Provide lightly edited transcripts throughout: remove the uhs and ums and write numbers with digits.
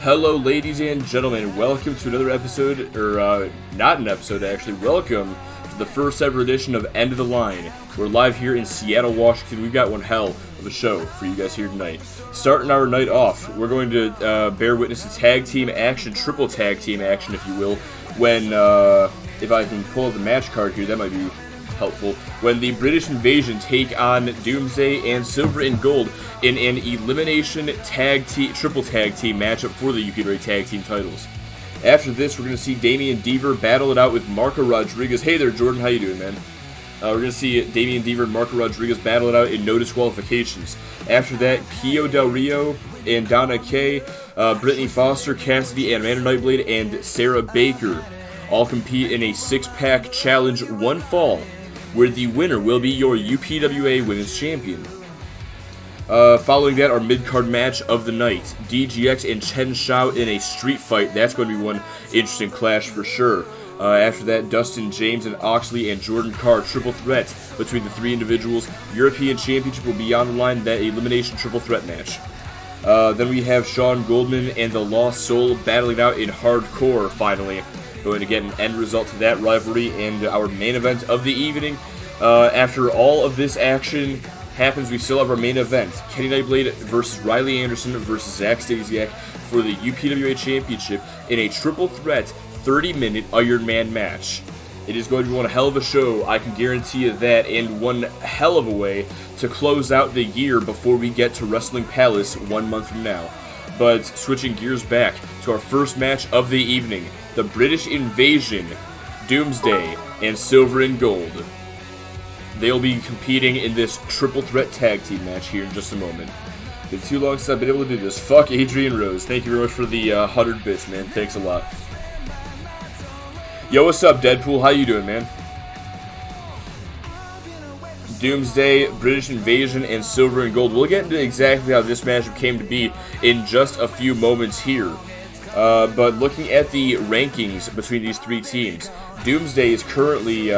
Hello, ladies and gentlemen. Welcome to another episode, or not an episode actually. Welcome to the first ever edition of End of the Line. We're live here in Seattle, Washington. We've got one hell of a show for you guys here tonight. Starting our night off, we're going to bear witness to tag team action, triple tag team action, if you will. When, if I can pull up the match card here, that might be helpful. When the British Invasion take on Doomsday and Silver and Gold in an elimination triple tag team matchup for the UPWA tag team titles. After this, we're going to see Damian Deaver battle it out with Marco Rodriguez. Hey there, Jordan. How you doing, man? We're going to see Damian Deaver and Marco Rodriguez battle it out in no disqualifications. After that, Kio Del Rio and Donna Kay, Brittany Foster, Cassidy, and Amanda Nightblade, and Sarah Baker all compete in a six-pack challenge, one fall, where the winner will be your UPWA Women's Champion. Following that, our mid-card match of the night, DGX and Chen Shao in a street fight. That's going to be one interesting clash for sure. After that, Dustin James and Oxley and Jordan Carr, triple threat between the three individuals. European Championship will be on the line, that elimination triple threat match. Then we have Sean Goldman and the Lost Soul battling out in Hardcore, finally. Going to get an end result to that rivalry and our main event of the evening. After all of this action happens, we still have our main event. Kenny Nightblade versus Riley Anderson versus Zack Stasiak for the UPWA Championship in a triple threat 30-minute Iron Man match. It is going to be one hell of a show, I can guarantee you that, and one hell of a way to close out the year before we get to Wrestling Palace 1 month from now. But switching gears back to our first match of the evening, the British Invasion, Doomsday, and Silver and Gold. They'll be competing in this triple threat tag team match here in just a moment. Been too long since I've been able to do this. Fuck Adrian Rose. Thank you very much for the 100 bits, man. Thanks a lot. Yo, what's up, Deadpool? How you doing, man? Doomsday, British Invasion, and Silver and Gold. We'll get into exactly how this matchup came to be in just a few moments here. But looking at the rankings between these three teams, Doomsday is currently,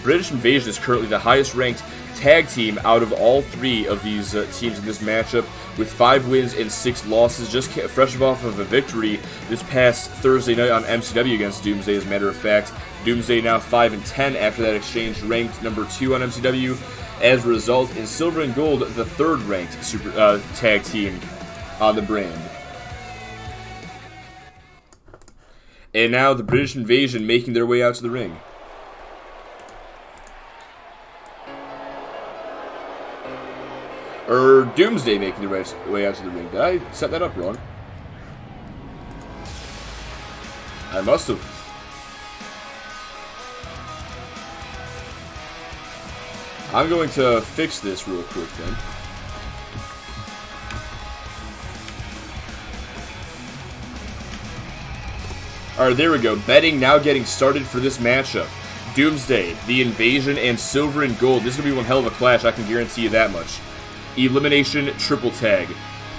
British Invasion is currently the highest ranked tag team out of all three of these teams in this matchup, with 5 wins and 6 losses, just fresh off of a victory this past Thursday night on MCW against Doomsday, as a matter of fact. Doomsday now 5-10 after that exchange, ranked number 2 on MCW. As a result, in Silver and Gold, the 3rd ranked tag team on the brand. And now the British Invasion making their way out to the ring. Or Doomsday making their way out to the ring. Did I set that up wrong? I must have. I'm going to fix this real quick then. Alright, there we go. Betting now getting started for this matchup. Doomsday, the Invasion, and Silver and Gold. This is going to be one hell of a clash, I can guarantee you that much. Elimination triple tag.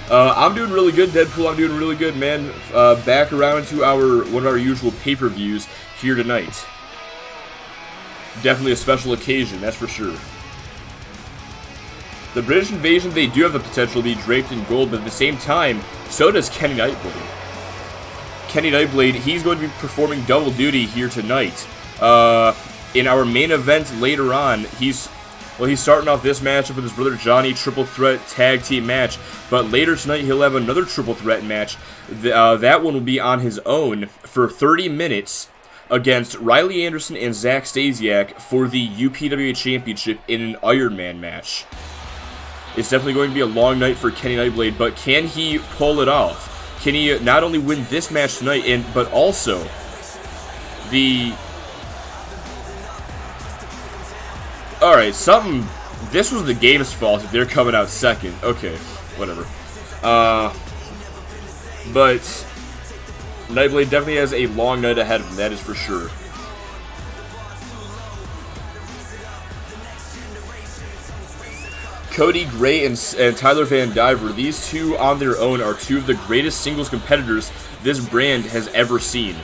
I'm doing really good, Deadpool. I'm doing really good, man. Back around to one of our usual pay-per-views here tonight. Definitely a special occasion, that's for sure. The British Invasion, they do have the potential to be draped in gold, but at the same time, so does Kenny Nightblade. Kenny Nightblade, he's going to be performing double duty here tonight. In our main event later on, he's starting off this matchup with his brother Johnny, triple threat tag team match, but later tonight he'll have another triple threat match. That one will be on his own for 30 minutes against Riley Anderson and Zack Stasiak for the UPWA Championship in an Iron Man match. It's definitely going to be a long night for Kenny Nightblade, but can he pull it off? Can he not only win this match tonight, but also the... Alright, this was the game's fault if they're coming out second. Okay, whatever. But Nightblade definitely has a long night ahead of him, that is for sure. Cody Gray and Tyler Van Diver, these two on their own are two of the greatest singles competitors this brand has ever seen.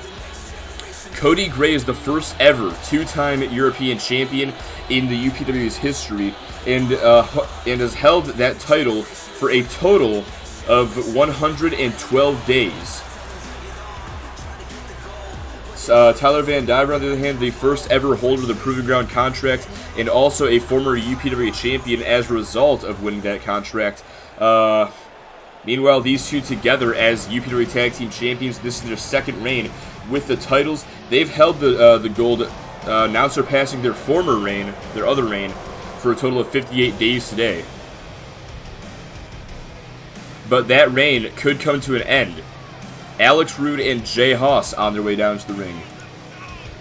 Cody Gray is the first ever two-time European champion in the UPW's history, and has held that title for a total of 112 days. Tyler Van Diver, on the other hand, the first ever holder of the Proving Ground contract, and also a former UPWA champion as a result of winning that contract. Meanwhile, these two together as UPWA Tag Team Champions, this is their second reign with the titles. They've held the gold, now surpassing their former reign, their other reign, for a total of 58 days today. But that reign could come to an end. Alex Rude and Jay Haas on their way down to the ring.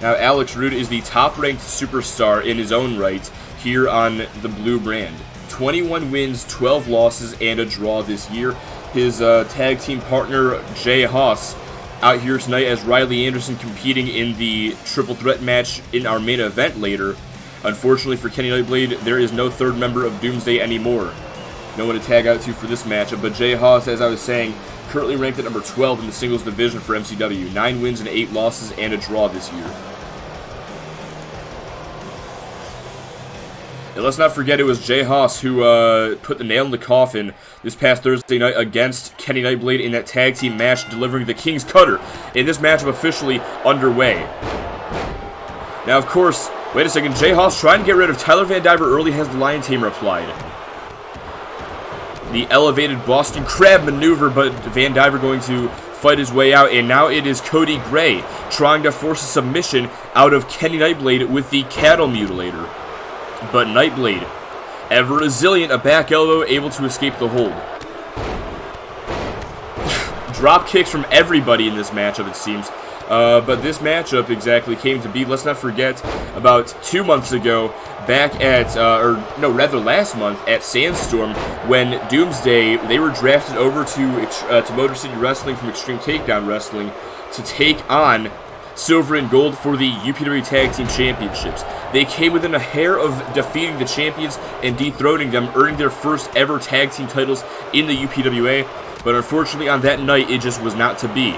Now, Alex Rude is the top-ranked superstar in his own right here on the blue brand. 21 wins, 12 losses, and a draw this year. His tag team partner, Jay Haas, out here tonight as Riley Anderson competing in the triple threat match in our main event later. Unfortunately for Kenny Nightblade, there is no third member of Doomsday anymore. No one to tag out to for this matchup, but Jay Haas, as I was saying, currently ranked at number 12 in the singles division for MCW. 9 wins and 8 losses and a draw this year. And let's not forget it was Jay Haas who put the nail in the coffin this past Thursday night against Kenny Nightblade in that tag team match, delivering the King's Cutter, in this matchup officially underway. Now, of course, wait a second, Jay Haas trying to get rid of Tyler Van Diver early, has the Lion Tamer applied. The elevated Boston Crab maneuver, but Van Diver going to fight his way out, and now it is Cody Gray trying to force a submission out of Kenny Nightblade with the Cattle Mutilator. But Nightblade, ever resilient, a back elbow, able to escape the hold. Drop kicks from everybody in this matchup, it seems. But this matchup exactly came to be, let's not forget, about 2 months ago, back at, last month at Sandstorm, when Doomsday, they were drafted over to Motor City Wrestling from Extreme Takedown Wrestling to take on Silver and Gold for the UPWA Tag Team Championships. They came within a hair of defeating the champions and dethroning them, earning their first ever tag team titles in the UPWA, but unfortunately on that night it just was not to be.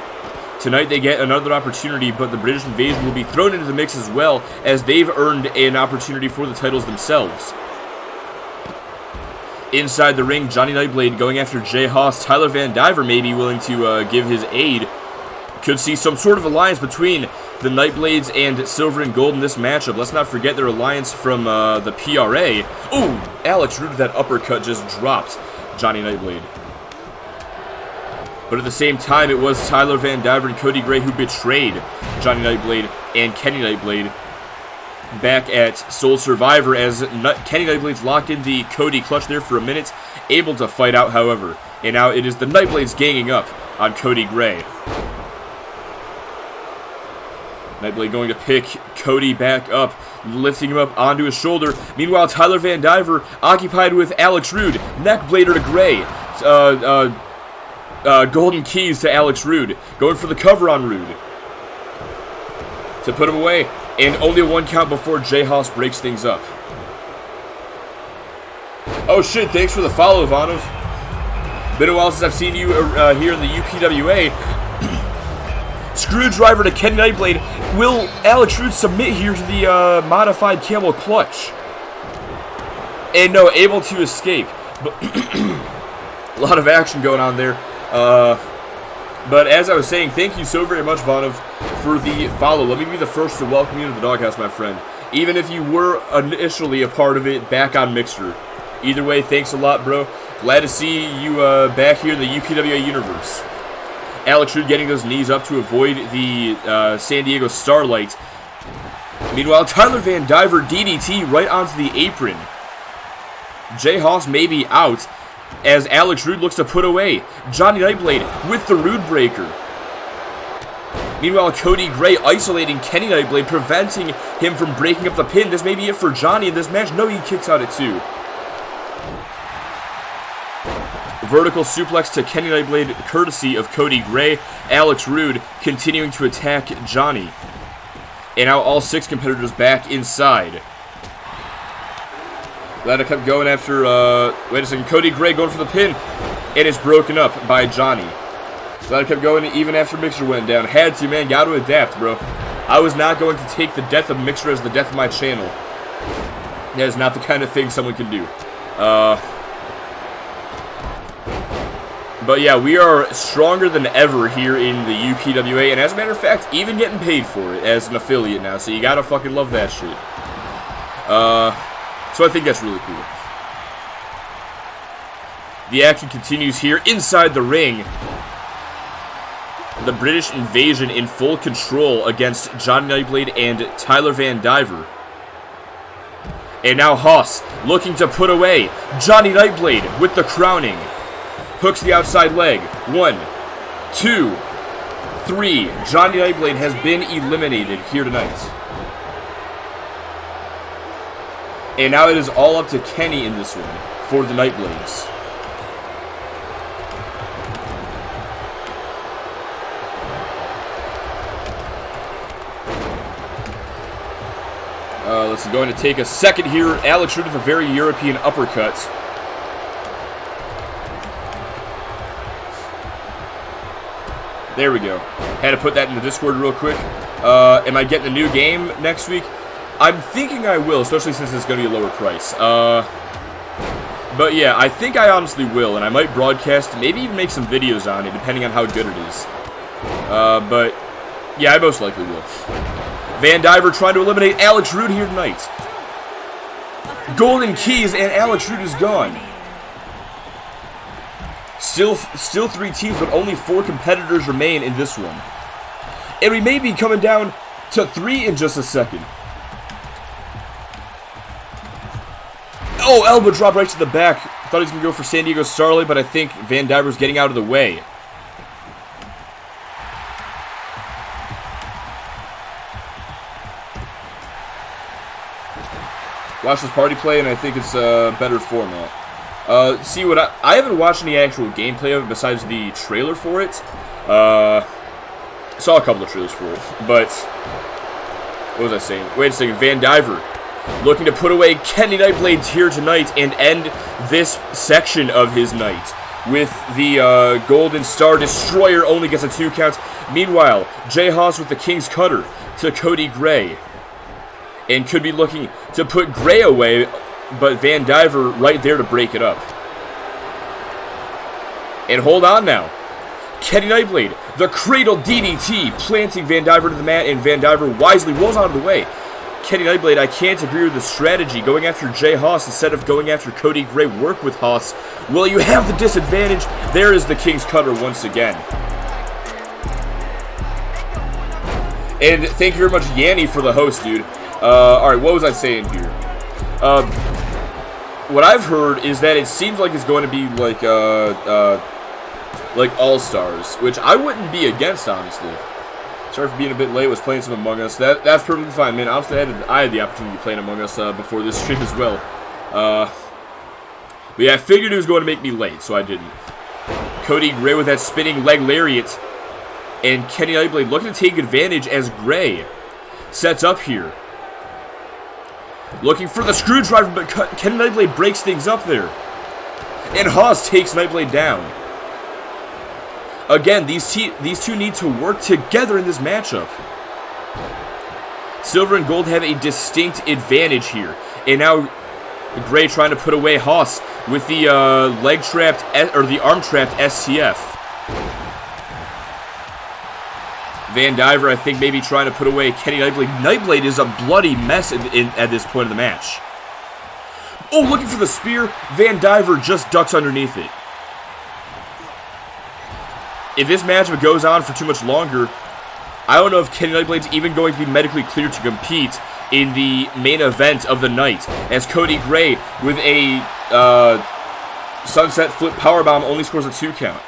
Tonight they get another opportunity, but the British Invasion will be thrown into the mix as well, as they've earned an opportunity for the titles themselves. Inside the ring, Johnny Nightblade going after Jay Haas. Tyler Van Diver may be willing to give his aid. Could see some sort of alliance between the Nightblades and Silver and Gold in this matchup. Let's not forget their alliance from the PRA. Ooh, Alex Rude, that uppercut just dropped Johnny Nightblade. But at the same time, it was Tyler Van Diver and Cody Gray who betrayed Johnny Nightblade and Kenny Nightblade back at Soul Survivor, as Kenny Nightblade's locked in the Cody clutch there for a minute, able to fight out, however. And now it is the Nightblades ganging up on Cody Gray. Nightblade going to pick Cody back up, lifting him up onto his shoulder. Meanwhile, Tyler Van Diver occupied with Alex Rude. Neckblader to Gray. Golden keys to Alex Rude. Going for the cover on Rude to put him away. And only a 1 count before Jay Haas breaks things up. Oh shit, thanks for the follow, Ivanov. Been a while since I've seen you here in the UPWA. Screwdriver to Kenny Nightblade. Will Alex Rude submit here to the modified camel clutch? And no, able to escape. But a lot of action going on there. But as I was saying, thank you so very much, Vanov, for the follow. Let me be the first to welcome you to the Doghouse, my friend. Even if you were initially a part of it back on Mixer. Either way, thanks a lot, bro. Glad to see you back here in the UPWA universe. Alex Rude getting those knees up to avoid the San Diego Starlight. Meanwhile, Tyler Van Diver DDT right onto the apron. Jay Haas may be out, as Alex Rude looks to put away Johnny Nightblade with the Rude Breaker. Meanwhile, Cody Gray isolating Kenny Nightblade, preventing him from breaking up the pin. This may be it for Johnny in this match. No, he kicks out at 2. Vertical suplex to Kenny Nightblade, courtesy of Cody Gray. Alex Rude continuing to attack Johnny. And now all 6 competitors back inside. Glad I kept going after, wait a second, Cody Gray going for the pin. And it's broken up by Johnny. Glad I kept going even after Mixer went down. Had to, man, gotta adapt, bro. I was not going to take the death of Mixer as the death of my channel. That is not the kind of thing someone can do. But yeah, we are stronger than ever here in the UPWA, and as a matter of fact, even getting paid for it as an affiliate now, so you gotta fucking love that shit. So I think that's really cool. The action continues here inside the ring. The British Invasion in full control against Johnny Nightblade and Tyler Van Diver. And now Haas looking to put away Johnny Nightblade with the crowning. Hooks the outside leg. 1, 2, 3. Johnny Nightblade has been eliminated here tonight. And now it is all up to Kenny in this one for the Nightblades. Let's going to take a second here. Alex Root with a very European uppercut. There we go. Had to put that in the Discord real quick. Am I getting a new game next week? I'm thinking I will, especially since it's going to be a lower price. But yeah, I think I honestly will, and I might broadcast, maybe even make some videos on it, depending on how good it is. But yeah, I most likely will. Van Diver trying to eliminate Alex Root here tonight. Golden Keys, and Alex Root is gone. Still 3 teams, but only 4 competitors remain in this one. And we may be coming down to 3 in just a second. Oh, elbow drop right to the back. Thought he was going to go for San Diego Starlight, but I think Van Diver's getting out of the way. Watch this party play, and I think it's a better format. See what I haven't watched any actual gameplay of it besides the trailer for it. Saw a couple of trailers for it, but what was I saying? Wait a second. Van Diver looking to put away Kenny Nightblade here tonight and end this section of his night with the Golden Star Destroyer. Only gets a 2 count. Meanwhile, Jay Haas with the King's Cutter to Cody Gray. And could be looking to put Gray away, but Van Diver right there to break it up. And hold on now. Kenny Nightblade, the Cradle DDT, planting Van Diver to the mat, and Van Diver wisely rolls out of the way. Kenny Nightblade, I can't agree with the strategy. Going after Jay Haas instead of going after Cody Gray. Work with Haas. Well, you have the disadvantage. There is the King's Cutter once again. And thank you very much, Yanni, for the host, dude. Alright, what was I saying here? What I've heard is that it seems like it's going to be like All-Stars, which I wouldn't be against, honestly. Sorry for being a bit late, was playing some Among Us. That's perfectly fine, man. Honestly, I had the opportunity to play Among Us before this stream as well. But yeah, I figured it was going to make me late, so I didn't. Cody Gray with that spinning leg lariat. And Kenny Nightblade looking to take advantage as Gray sets up here. Looking for the screwdriver, but Kenny Nightblade breaks things up there. And Haas takes Nightblade down. Again, these two need to work together in this matchup. Silver and Gold have a distinct advantage here. And now Gray trying to put away Haas with the leg trapped, or the arm trapped STF. Van Diver, I think, maybe trying to put away Kenny Nightblade. Nightblade is a bloody mess at this point of the match. Oh, looking for the spear. Van Diver just ducks underneath it. If this matchup goes on for too much longer, I don't know if Kenny Nightblade's even going to be medically cleared to compete in the main event of the night, as Cody Gray with a sunset flip powerbomb only scores a 2 count.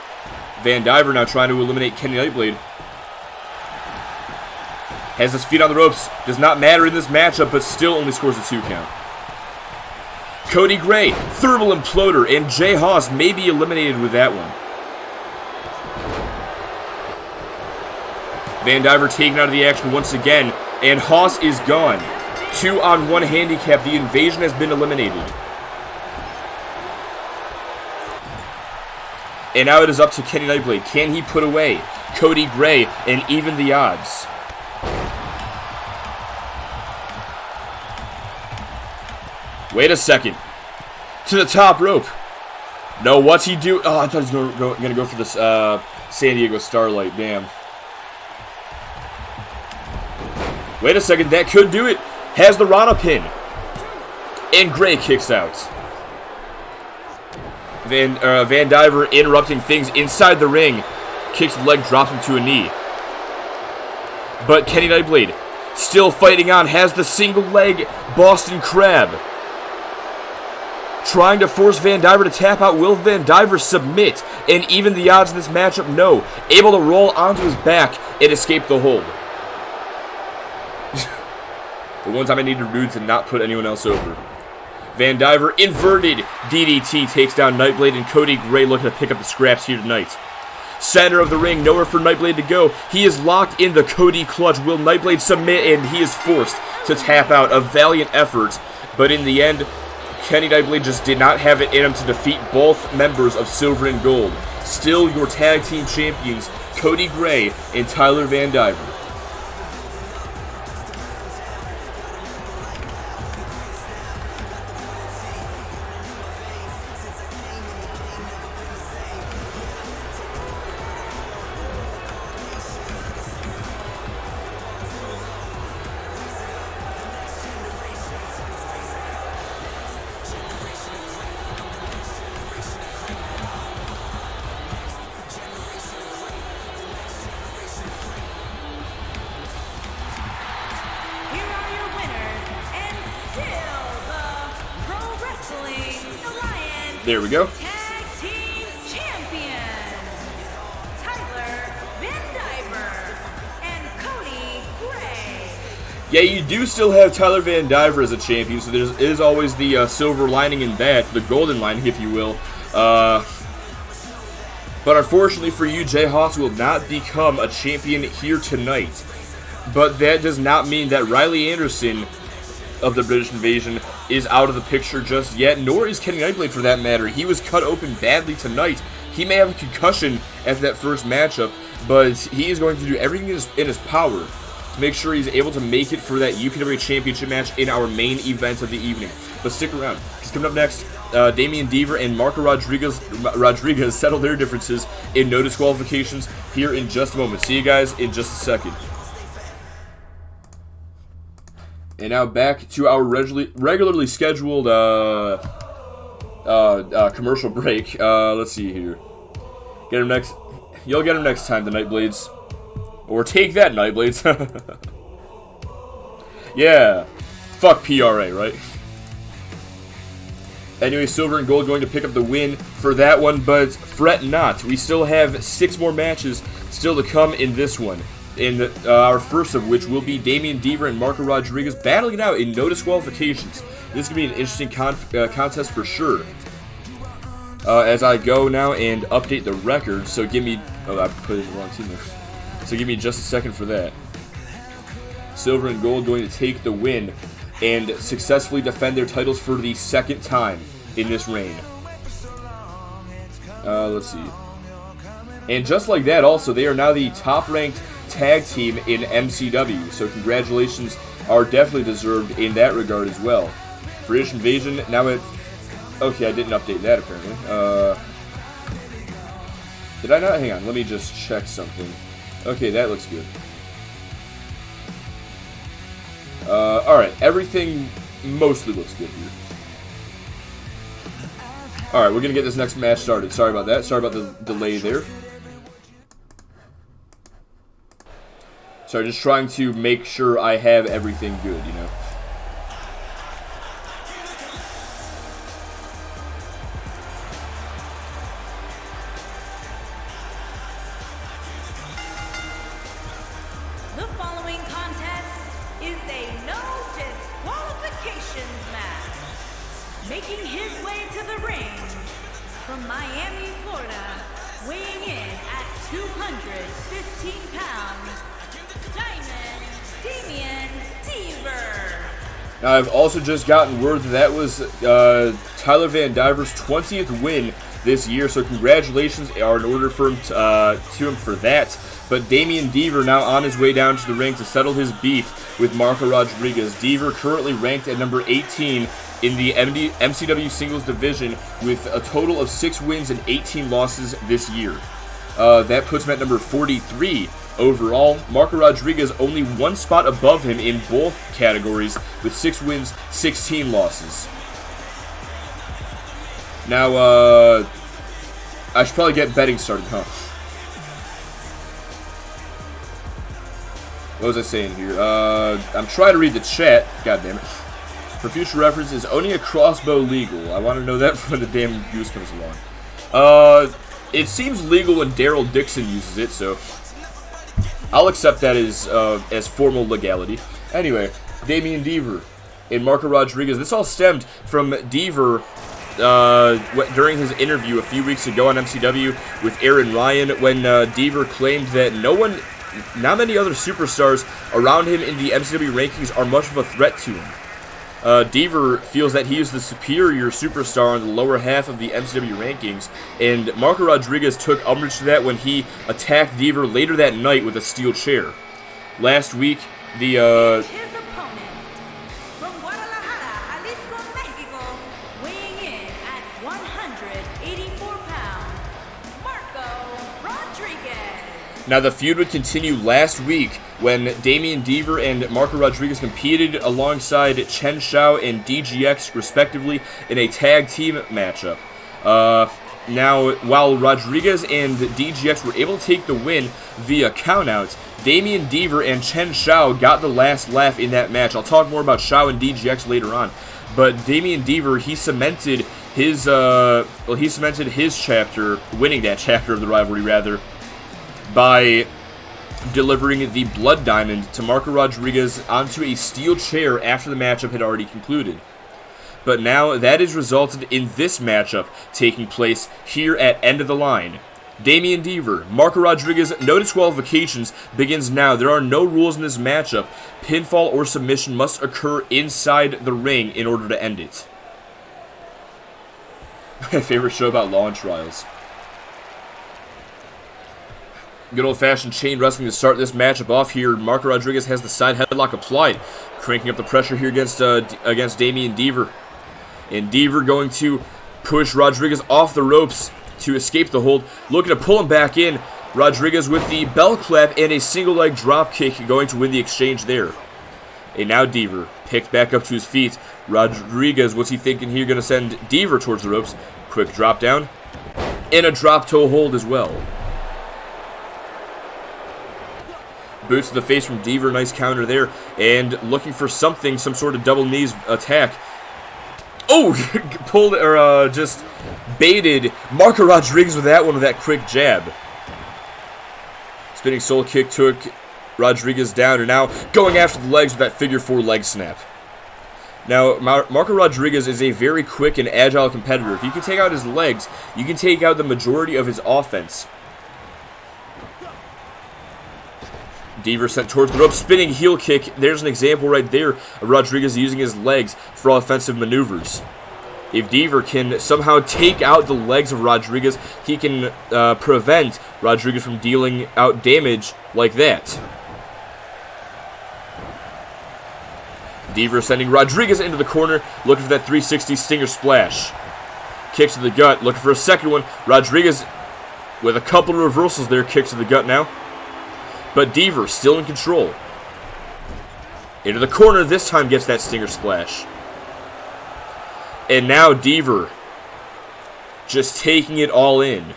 Van Diver now trying to eliminate Kenny Nightblade. Has his feet on the ropes. Does not matter in this matchup, but still only scores a 2 count. Cody Gray, Thermal Imploder, and Jay Haas may be eliminated with that one. Van Diver taken out of the action once again, and Haas is gone. 2-on-1 handicap. The Invasion has been eliminated. And now it is up to Kenny Nightblade. Can he put away Cody Gray and even the odds? Wait a second. To the top rope. No, what's he do? Oh, I thought he was going to go for this San Diego Starlight. Damn. Wait a second. That could do it. Has the Rana pin. And Gray kicks out. Van Diver interrupting things inside the ring. Kicks the leg, drops him to a knee. But Kenny Nightblade still fighting on. Has the single leg Boston Crab. Trying to force Van Diver to tap out. Will Van Diver submit? And even the odds in this matchup, no. Able to roll onto his back and escape the hold. The one time I needed Rude to not put anyone else over. Van Diver, inverted DDT, takes down Nightblade, and Cody Gray looking to pick up the scraps here tonight. Center of the ring, nowhere for Nightblade to go. He is locked in the Cody clutch. Will Nightblade submit? And he is forced to tap out. A valiant effort, but in the end, Kenny Nightblade just did not have it in him to defeat both members of Silver and Gold. Still your tag team champions, Cody Gray and Tyler Van Diver. There we go. Tag Team Champions, Tyler Van Diver and Cody Gray. Yeah, you do still have Tyler Van Diver as a champion, so there is always the silver lining in that, the golden lining, if you will. But unfortunately for you, Jay Haas will not become a champion here tonight. But that does not mean that Riley Anderson of the British Invasion is out of the picture just yet, nor is Kenny Nightblade for that matter. He was cut open badly tonight. He may have a concussion after that first matchup, but he is going to do everything in his power to make sure he's able to make it for that UPW Championship match in our main event of the evening. But stick around, because coming up next, Damian Deaver and Marco Rodriguez settle their differences in no disqualifications here in just a moment. See you guys in just a second. And now back to our regularly scheduled commercial break. Let's see here. Get him next. You'll get him next time, the Nightblades. Or take that, Nightblades. Yeah. Fuck PRA, right? Anyway, Silver and Gold going to pick up the win for that one, but fret not. We still have 6 more matches still to come in this one. In our first of which will be Damian Deaver and Marco Rodriguez battling it out in no disqualifications. This is going to be an interesting contest for sure. As I go now and update the record, so give me... Oh, I put it in the wrong team there. So give me just a second for that. Silver and Gold going to take the win and successfully defend their titles for the second time in this reign. Let's see. And just like that also, they are now the top-ranked tag team in MCW, so congratulations are definitely deserved in that regard as well. British Invasion now at... Okay, I didn't update that apparently. Did I not? Hang on, let me just check something. Okay, that looks good. Alright, everything mostly looks good here. Alright, we're gonna get this next match started. Sorry about that, sorry about the delay there. Sorry, just trying to make sure I have everything good, you know. The following contest is a no disqualifications match. Making his way to the ring from Miami, Florida, weighing in at 215 pounds. Damian Deaver. Now, I've also just gotten word that was Tyler Van Diver's 20th win this year, so congratulations are in order for him to him for that. But Damian Deaver now on his way down to the ring to settle his beef with Marco Rodriguez. Deaver currently ranked at number 18 in the MCW singles division with a total of 6 wins and 18 losses this year. That puts him at number 43 overall. Marco Rodriguez only one spot above him in both categories with 6 wins, 16 losses. Now, I should probably get betting started, huh? What was I saying here? I'm trying to read the chat. God damn it. For future reference, is owning a crossbow legal? I want to know that when the damn goose comes along. It seems legal when Daryl Dixon uses it, so I'll accept that as formal legality. Anyway, Damian Deaver and Marco Rodriguez. This all stemmed from Deaver during his interview a few weeks ago on MCW with Aaron Ryan, when Deaver claimed that not many other superstars around him in the MCW rankings are much of a threat to him. Deaver feels that he is the superior superstar on the lower half of the MCW rankings, and Marco Rodriguez took umbrage to that when he attacked Deaver later that night with a steel chair. Last week, His opponent from Guadalajara, Jalisco, Mexico, weighing in at 184 pounds, Marco Rodriguez. Now, the feud would continue last week when Damian Deaver and Marco Rodriguez competed alongside Chen Shao and DGX, respectively, in a tag team matchup. Now, while Rodriguez and DGX were able to take the win via countouts, Damian Deaver and Chen Shao got the last laugh in that match. I'll talk more about Shao and DGX later on. But Damian Deaver, he cemented his chapter, winning that chapter of the rivalry, rather, by delivering the Blood Diamond to Marco Rodriguez onto a steel chair after the matchup had already concluded. But now that has resulted in this matchup taking place here at End of the Line. Damian Deaver, Marco Rodriguez, no disqualifications, begins now. There are no rules in this matchup. Pinfall or submission must occur inside the ring in order to end it. My favorite show about law and trials. Good old-fashioned chain wrestling to start this matchup off here. Marco Rodriguez has the side headlock applied, cranking up the pressure here against Damian Deaver. And Deaver going to push Rodriguez off the ropes to escape the hold, looking to pull him back in. Rodriguez with the bell clap and a single leg drop kick going to win the exchange there. And now Deaver picked back up to his feet. Rodriguez, what's he thinking here? Going to send Deaver towards the ropes. Quick drop down and a drop toe hold as well. Boots to the face from Deaver, nice counter there, and looking for something, some sort of double knees attack. Oh, pulled or just baited Marco Rodriguez with that one with that quick jab. Spinning soul kick took Rodriguez down, and now going after the legs with that figure 4 leg snap. Now, Marco Rodriguez is a very quick and agile competitor. If you can take out his legs, you can take out the majority of his offense. Deaver sent towards the rope, spinning heel kick. There's an example right there of Rodriguez using his legs for offensive maneuvers. If Deaver can somehow take out the legs of Rodriguez, he can prevent Rodriguez from dealing out damage like that. Deaver sending Rodriguez into the corner, looking for that 360 stinger splash. Kick to the gut, looking for a second one. Rodriguez with a couple of reversals there, kicks to the gut now. But Deaver still in control. Into the corner, this time gets that stinger splash. And now Deaver just taking it all in.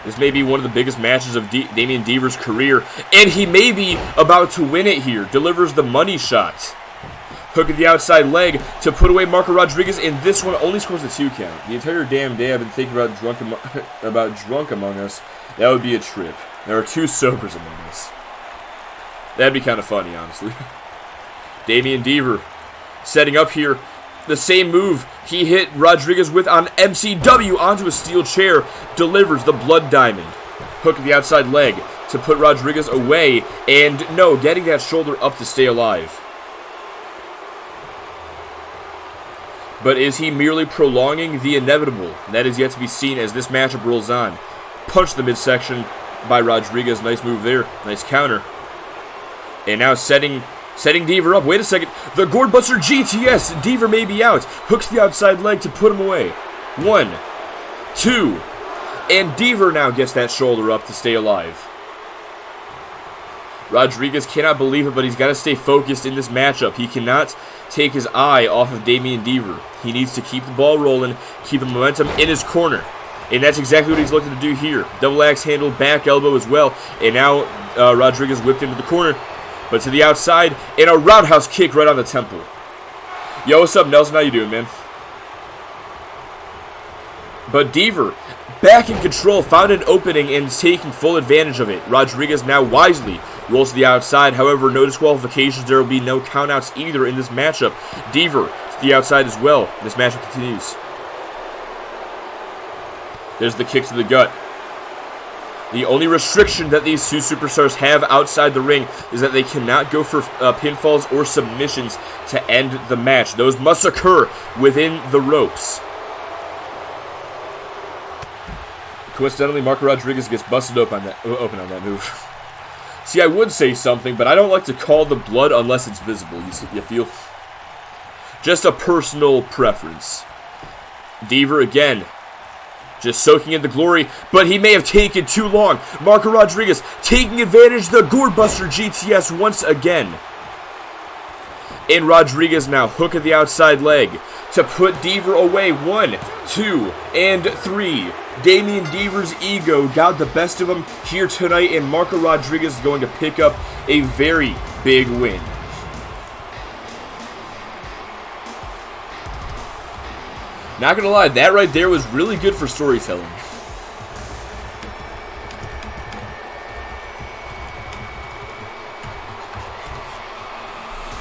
This may be one of the biggest matches of Damian Deaver's career. And he may be about to win it here. Delivers the money shot. Hook at the outside leg to put away Marco Rodriguez, and this one only scores a 2 count. The entire damn day I've been thinking about Drunk Among Us. That would be a trip. There are 2 sobers among us. That'd be kind of funny, honestly. Damian Deaver setting up here. The same move he hit Rodriguez with on MCW onto a steel chair. Delivers the Blood Diamond. Hook at the outside leg to put Rodriguez away, and no, getting that shoulder up to stay alive. But is he merely prolonging the inevitable? That is yet to be seen as this matchup rolls on. Punch the midsection by Rodriguez. Nice move there. Nice counter. And now setting Deaver up. Wait a second. The Gourdbuster GTS. Deaver may be out. Hooks the outside leg to put him away. 1, 2. And Deaver now gets that shoulder up to stay alive. Rodriguez cannot believe it, but he's got to stay focused in this matchup. He cannot take his eye off of Damian Deaver. He needs to keep the ball rolling, keep the momentum in his corner. And that's exactly what he's looking to do here. Double axe handle, back elbow as well. And now Rodriguez whipped into the corner. But to the outside, and a roundhouse kick right on the temple. Yo, what's up, Nelson? How you doing, man? But Deaver, back in control, found an opening and is taking full advantage of it. Rodriguez now wisely rolls to the outside. However, no disqualifications. There will be no countouts either in this matchup. Deaver to the outside as well. This matchup continues. There's the kick to the gut. The only restriction that these two superstars have outside the ring is that they cannot go for pinfalls or submissions to end the match. Those must occur within the ropes. Coincidentally, Marco Rodriguez gets busted open on that move. See, I would say something, but I don't like to call the blood unless it's visible, you feel? Just a personal preference. Deaver again. Just soaking in the glory, but he may have taken too long. Marco Rodriguez taking advantage of the Gourdbuster GTS once again. And Rodriguez now hook at the outside leg to put Deaver away. 1, 2, and 3. Damian Deaver's ego got the best of him here tonight, and Marco Rodriguez is going to pick up a very big win. Not gonna lie, that right there was really good for storytelling.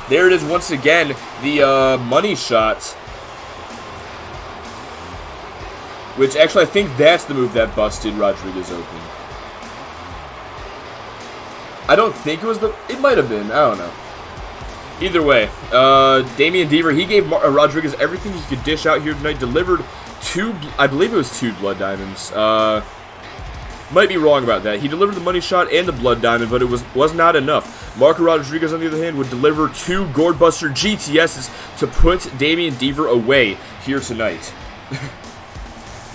There it is once again, the money shot. Which actually I think that's the move that busted Rodriguez open. I don't think it was it might have been, I don't know. Either way, Damian Deaver, he gave Rodriguez everything he could dish out here tonight. Delivered I believe it was 2 blood diamonds. Might be wrong about that. He delivered the money shot and the blood diamond, but it was not enough. Marco Rodriguez, on the other hand, would deliver 2 Gourdbuster GTSs to put Damian Deaver away here tonight.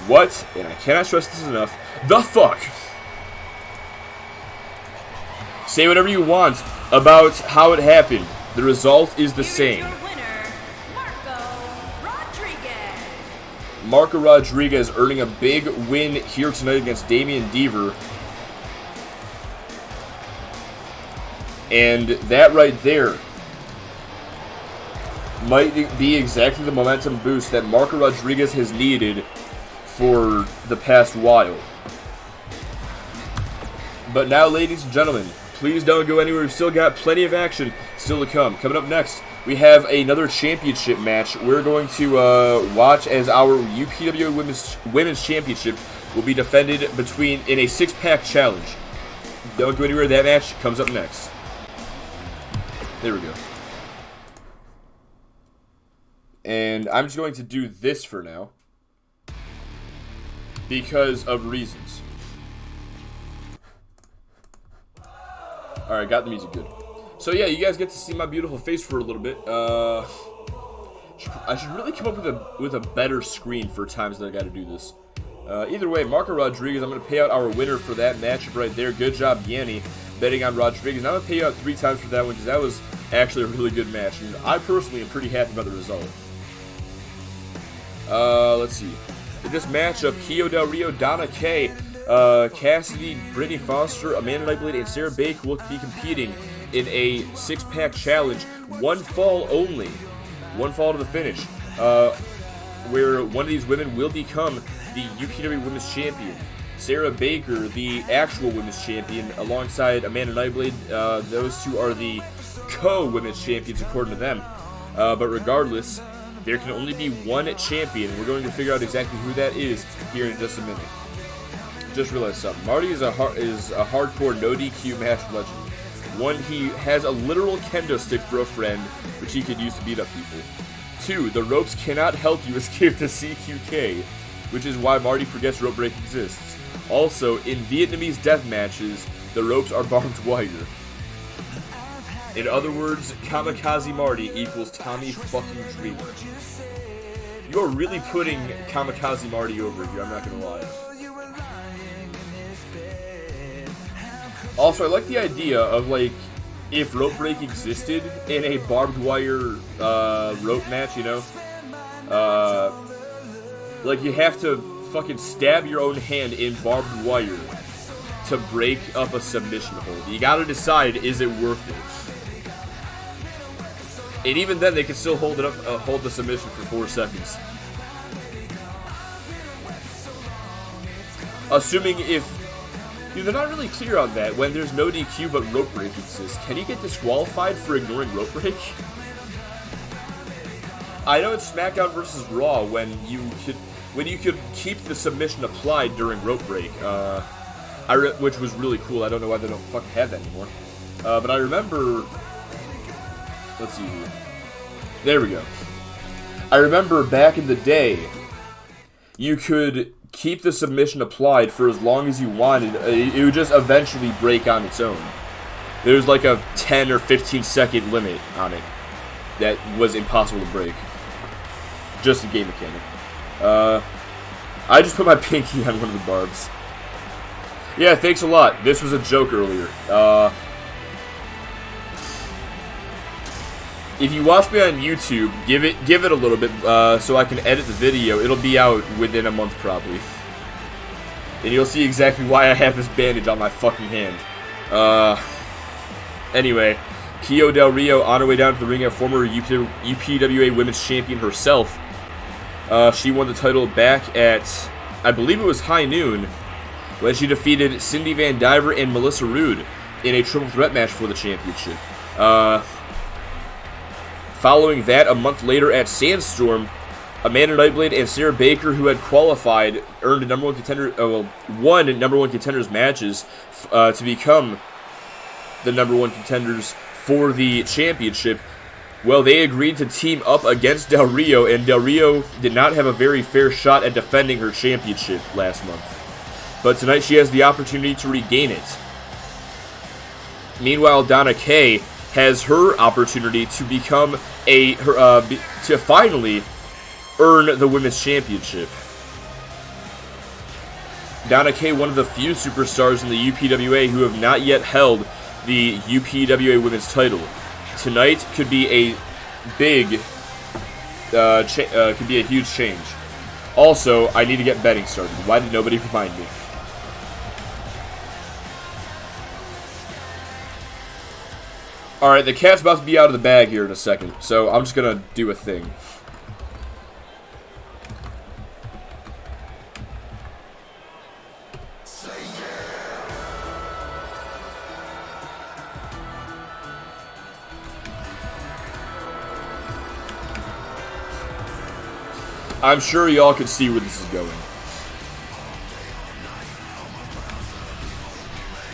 What? And I cannot stress this enough. The fuck? Say whatever you want about how it happened. The result is the same. Marco Rodriguez earning a big win here tonight against Damian Deaver. And that right there might be exactly the momentum boost that Marco Rodriguez has needed for the past while. But now, ladies and gentlemen, please don't go anywhere. We've still got plenty of action still to come. Coming up next, we have another championship match. We're going to watch as our UPW Women's Championship will be defended in a 6-pack challenge. Don't go anywhere. That match comes up next. There we go. And I'm just going to do this for now because of reasons. Alright, got the music good. So yeah, you guys get to see my beautiful face for a little bit. I should really come up with a better screen for times that I gotta do this. Either way, Marco Rodriguez, I'm going to pay out our winner for that matchup right there. Good job, Yanni, betting on Rodriguez. I'm going to pay you out 3 times for that one because that was actually a really good match. And I personally am pretty happy about the result. Let's see. In this matchup, Kio Del Rio, Donna Kay, Cassidy, Brittany Foster, Amanda Nightblade, and Sarah Baker will be competing in a 6-pack challenge. 1 fall only. 1 fall to the finish. Where one of these women will become the UPW Women's Champion. Sarah Baker, the actual Women's Champion, alongside Amanda Nightblade. Those two are the co-Women's Champions according to them. But regardless, there can only be 1 champion. We're going to figure out exactly who that is here in just a minute. Just realized something. Marty is a hardcore no DQ match legend. He has a literal kendo stick for a friend, which he could use to beat up people. 2, the ropes cannot help you escape the CQK, which is why Marty forgets rope break exists. Also, in Vietnamese death matches, the ropes are barbed wire. In other words, Kamikaze Marty equals Tommy fucking Dreamer. You are really putting Kamikaze Marty over here, I'm not gonna lie. Also, I like the idea of, like, if rope break existed in a barbed wire rope match, you know? Like, you have to fucking stab your own hand in barbed wire to break up a submission hold. You gotta decide, is it worth it? And even then, they can still hold it up, hold the submission for 4 seconds. Assuming if... Dude, they're not really clear on that. When there's no DQ but rope break exists, can you get disqualified for ignoring rope break? I know it's SmackDown versus Raw when you could keep the submission applied during rope break, which was really cool. I don't know why they don't fucking have that anymore. But I remember... Let's see here. There we go. I remember back in the day, you could keep the submission applied for as long as you wanted. It would just eventually break on its own. There was like a 10 or 15 second limit on it that was impossible to break. Just a game mechanic. I just put my pinky on one of the barbs. Yeah, thanks a lot. This was a joke earlier. If you watch me on YouTube, give it a little bit so I can edit the video. It'll be out within a month probably. And you'll see exactly why I have this bandage on my fucking hand. Anyway, Kio Del Rio on her way down to the ring, a former UPWA Women's Champion herself. She won the title back at, I believe it was High Noon, when she defeated Cindy Van Diver and Melissa Roode in a triple threat match for the championship. Following that, a month later at Sandstorm, Amanda Nightblade and Sarah Baker, who had qualified, earned a number one contender, won number one contenders matches to become the number one contenders for the championship. Well, they agreed to team up against Del Rio, and Del Rio did not have a very fair shot at defending her championship last month. But tonight she has the opportunity to regain it. Meanwhile, Donna Kay has her opportunity to become to finally earn the women's championship. Donna Kay, one of the few superstars in the UPWA who have not yet held the UPWA women's title. Tonight could be a big, could be a huge change. Also, I need to get betting started. Why did nobody remind me? Alright, the cat's about to be out of the bag here in a second, so I'm just gonna do a thing. I'm sure y'all can see where this is going.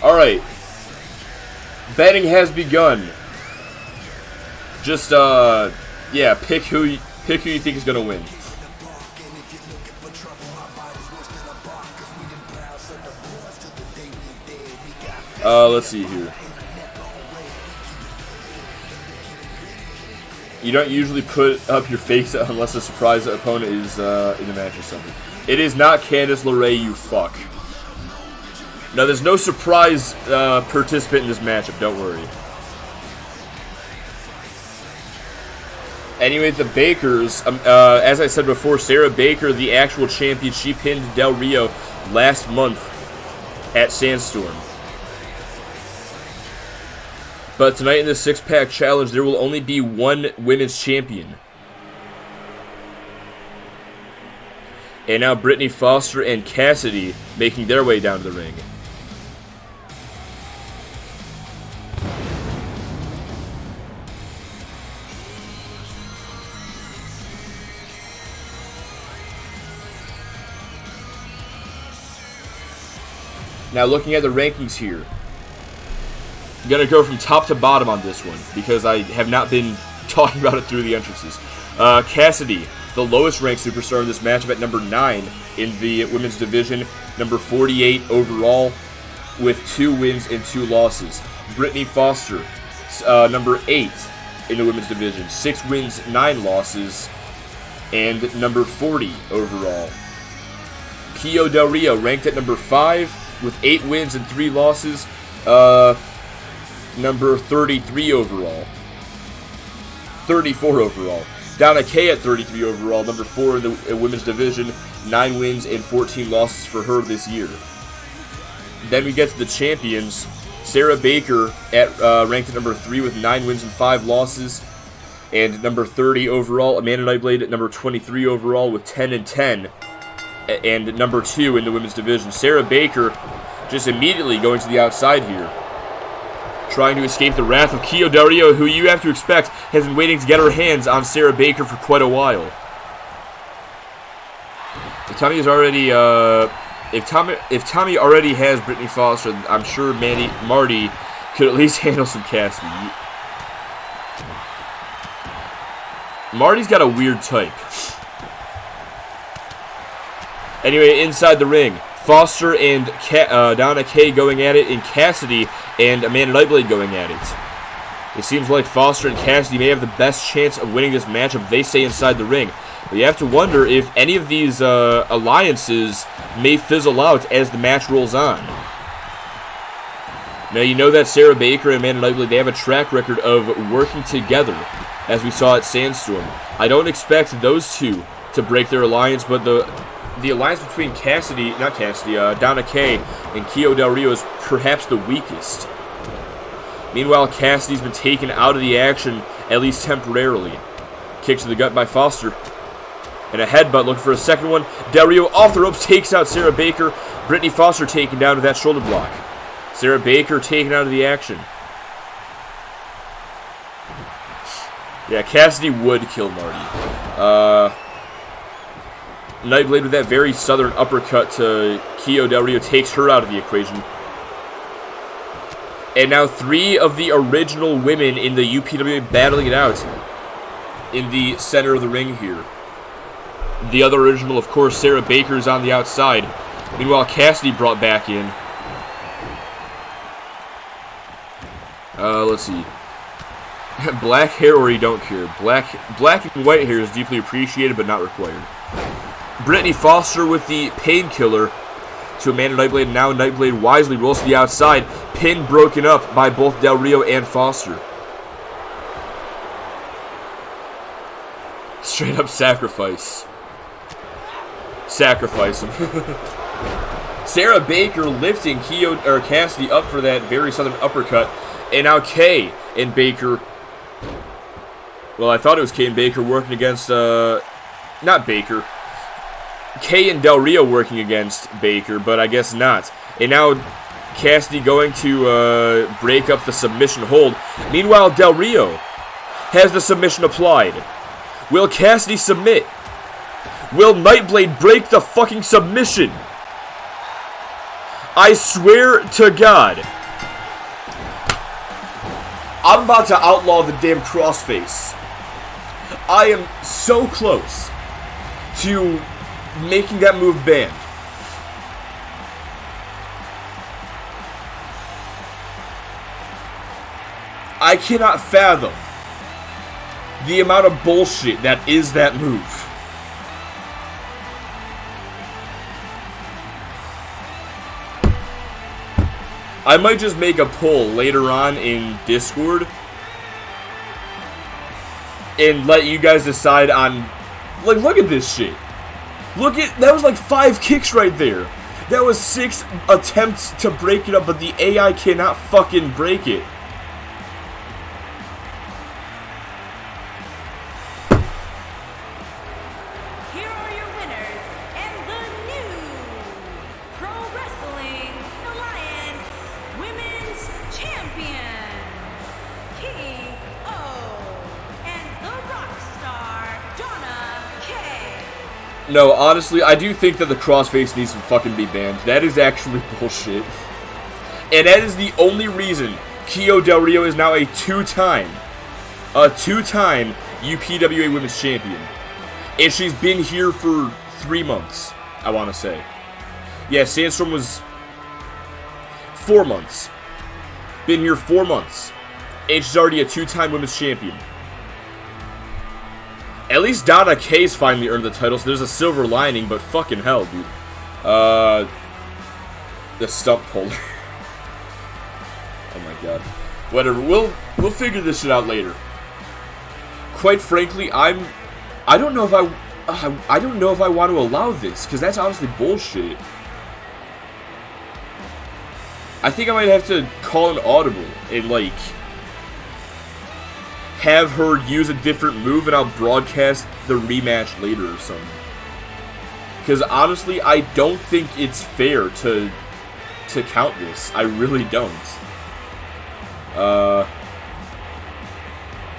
Alright. Betting has begun. Just, yeah, pick who you think is gonna win. Let's see here. You don't usually put up your face unless a surprise opponent is in the match or something. It is not Candice LeRae, you fuck. No, there's no surprise participant in this matchup, don't worry. Anyway, the Bakers, as I said before, Sarah Baker, the actual champion, she pinned Del Rio last month at Sandstorm. But tonight in the six-pack challenge, there will only be one women's champion. And now Brittany Foster and Cassidy making their way down to the ring. Now looking at the rankings here, I'm going to go from top to bottom on this one because I have not been talking about it through the entrances. Cassidy, the lowest ranked superstar in this matchup at number 9 in the women's division, number 48 overall with 2 wins and 2 losses. Brittany Foster, number 8 in the women's division. 6 wins, 9 losses, and number 40 overall. Kio Del Rio ranked at number 5 with 8 wins and 3 losses. Number 33 overall. 34 overall. Donna Kay at 33 overall, number 4 in the women's division. 9 wins and 14 losses for her this year. Then we get to the champions. Sarah Baker ranked at number 3 with 9 wins and 5 losses. And number 30 overall, Amanda Nightblade at number 23 overall with 10 and 10. And number 2 in the women's division. Sarah Baker just immediately going to the outside here, trying to escape the wrath of Kio Del Rio, who you have to expect has been waiting to get her hands on Sarah Baker for quite a while. If Tommy is already, if Tommy already has Brittany Foster, I'm sure Marty could at least handle some Cassidy. Marty's got a weird type. Anyway, inside the ring, Foster and Donna Kay going at it, and Cassidy and Amanda Nightblade going at it. It seems like Foster and Cassidy may have the best chance of winning this matchup if they stay inside the ring. But you have to wonder if any of these alliances may fizzle out as the match rolls on. Now, you know that Sarah Baker and Amanda Nightblade, they have a track record of working together, as we saw at Sandstorm. I don't expect those two to break their alliance, but the alliance between Donna Kay and Kio Del Rio is perhaps the weakest. Meanwhile, Cassidy's been taken out of the action, at least temporarily. Kick to the gut by Foster. And a headbutt looking for a second one. Del Rio off the ropes, takes out Sarah Baker. Brittany Foster taken down with that shoulder block. Sarah Baker taken out of the action. Yeah, Cassidy would kill Marty. Nightblade with that very southern uppercut to Kio Del Rio takes her out of the equation. And now 3 of the original women in the UPWA battling it out in the center of the ring here. The other original, of course, Sarah Baker is on the outside. Meanwhile, Cassidy brought back in. Let's see. Black hair or you don't care. Black and white hair is deeply appreciated but not required. Brittany Foster with the painkiller to Amanda Nightblade. Now Nightblade wisely rolls to the outside. Pin broken up by both Del Rio and Foster. Straight up sacrifice. Sacrifice him. Sarah Baker lifting Cassidy up for that very southern uppercut. And now Kay and Baker. Well, I thought it was Kay and Baker working against, not Baker. Kay and Del Rio working against Baker, but I guess not. And now Cassidy going to break up the submission hold. Meanwhile, Del Rio has the submission applied. Will Cassidy submit? Will Nightblade break the fucking submission? I swear to God. I'm about to outlaw the damn crossface. I am so close to making that move banned. I cannot fathom the amount of bullshit that is that move. I might just make a poll later on in Discord and let you guys decide on, like, look at this shit. Look at, that was like 5 kicks right there. That was 6 attempts to break it up, but the AI cannot fucking break it. Here are your winners and the new Pro Wrestling Alliance Women's Champions, K.O. and the Rockstar, Donna Kay. No, honestly, I do think that the crossface needs to fucking be banned. That is actually bullshit. And that is the only reason Kio Del Rio is now a two-time UPWA Women's Champion. And she's been here for 3 months, I want to say. Yeah, Sandstorm was 4 months. Been here 4 months. and she's already a 2-time women's champion. At least Donna Kaye's finally earned the title, so there's a silver lining, but fucking hell, dude. The stump puller. Oh my god. Whatever, we'll figure this shit out later. Quite frankly, I don't know if I don't know if I want to allow this, because that's honestly bullshit. I think I might have to call an audible and, like, have her use a different move, and I'll broadcast the rematch later or something. Because honestly, I don't think it's fair to count this. I really don't.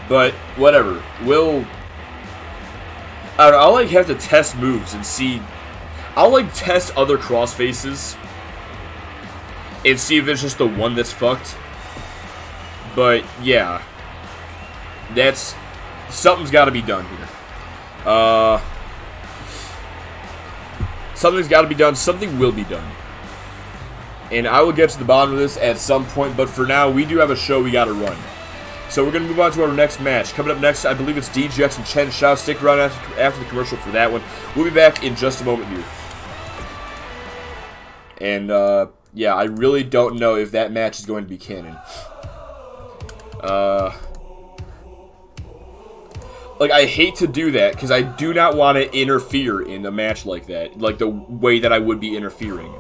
But whatever. I'll like have to test moves and see. I'll like test other crossfaces and see if it's just the one that's fucked. But yeah, something's got to be done here. Something's got to be done. Something will be done. And I will get to the bottom of this at some point, but for now, we do have a show we got to run. So we're going to move on to our next match. Coming up next, I believe it's DGX and Chen Shao. Stick around after the commercial for that one. We'll be back in just a moment here. And, yeah, I really don't know if that match is going to be canon. Like, I hate to do that, because I do not want to interfere in a match like that. Like, the way that I would be interfering.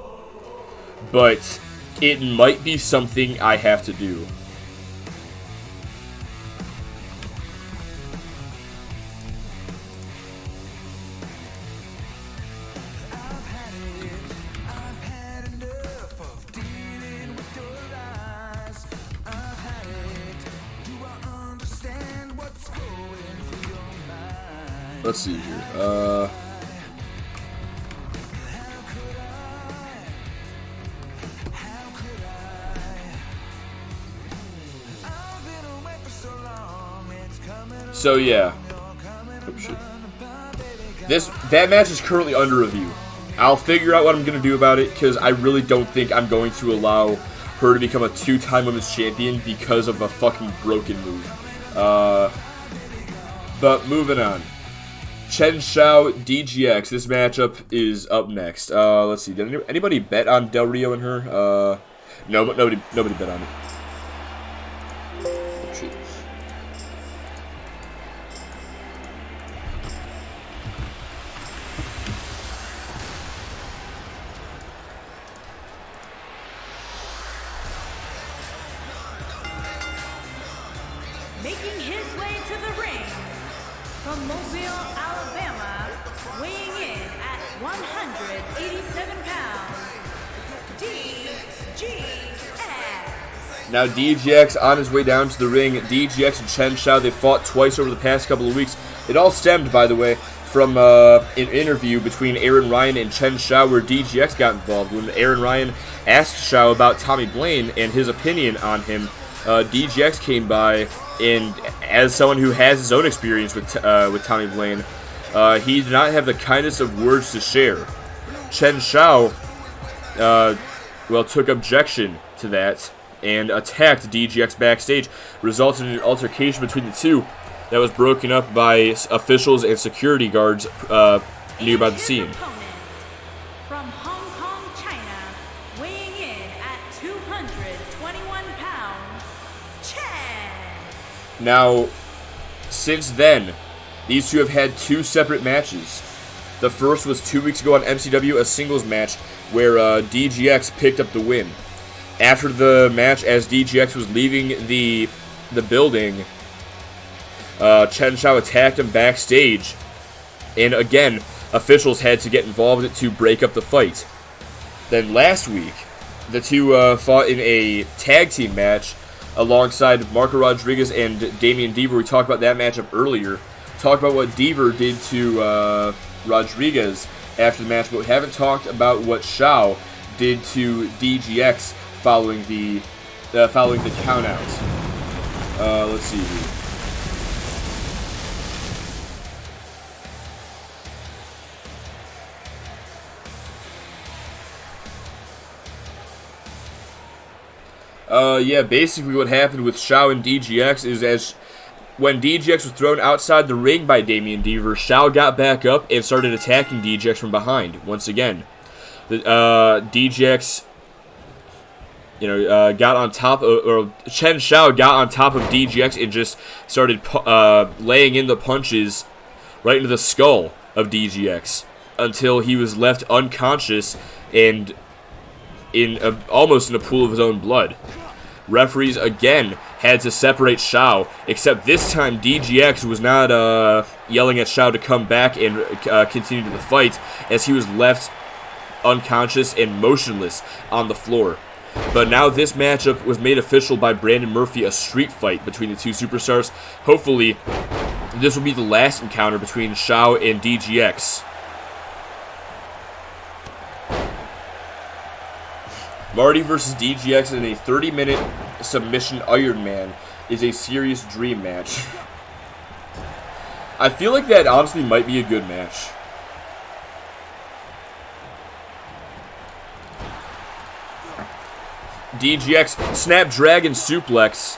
But it might be something I have to do. Let's see here. So yeah. Oh shit. That match is currently under review. I'll figure out what I'm gonna do about it, because I really don't think I'm going to allow her to become a 2-time women's champion because of a fucking broken move. But moving on. Chen Shao, DGX. This matchup is up next. Let's see. Did anybody bet on Del Rio and her? No, but nobody bet on it. Oh, shit. Making his way to the ring from Mobile, Alabama, weighing in at 187 pounds, DGX. Now DGX on his way down to the ring. DGX and Chen Shao, they fought twice over the past couple of weeks. It all stemmed, by the way, from an interview between Aaron Ryan and Chen Shao where DGX got involved. When Aaron Ryan asked Shao about Tommy Blaine and his opinion on him, DGX came by, and as someone who has his own experience with Tommy Blaine, he did not have the kindest of words to share. Chen Shao, took objection to that and attacked DGX backstage, resulting in an altercation between the two that was broken up by officials and security guards nearby the scene. From Hong Kong, China, weighing in at 221 pounds, Chen. Now, since then, these two have had 2 separate matches. The first was 2 weeks ago on MCW, a singles match where DGX picked up the win. After the match, as DGX was leaving the building, Chen Shao attacked him backstage, and again, officials had to get involved to break up the fight. Then last week, the two fought in a tag team match alongside Marco Rodriguez and Damian Deaver. We talked about that matchup earlier. Talked about what Deaver did to Rodriguez after the match, but we haven't talked about what Shao did to DGX following the count out. Let's see here. Yeah, basically what happened with Shao and DGX is when DGX was thrown outside the ring by Damian Deaver, Shao got back up and started attacking DGX from behind once again. DGX, got on top of, or Chen Shao got on top of DGX and just started laying in the punches right into the skull of DGX until he was left unconscious and almost in a pool of his own blood. Referees again had to separate Shao, except this time DGX was not yelling at Shao to come back and continue the fight, as he was left unconscious and motionless on the floor. But now this matchup was made official by Brandon Murphy, a street fight between the two superstars. Hopefully, this will be the last encounter between Shao and DGX. Marty versus DGX in a 30-minute submission Iron Man is a serious dream match. I feel like that honestly might be a good match. DGX Snapdragon Suplex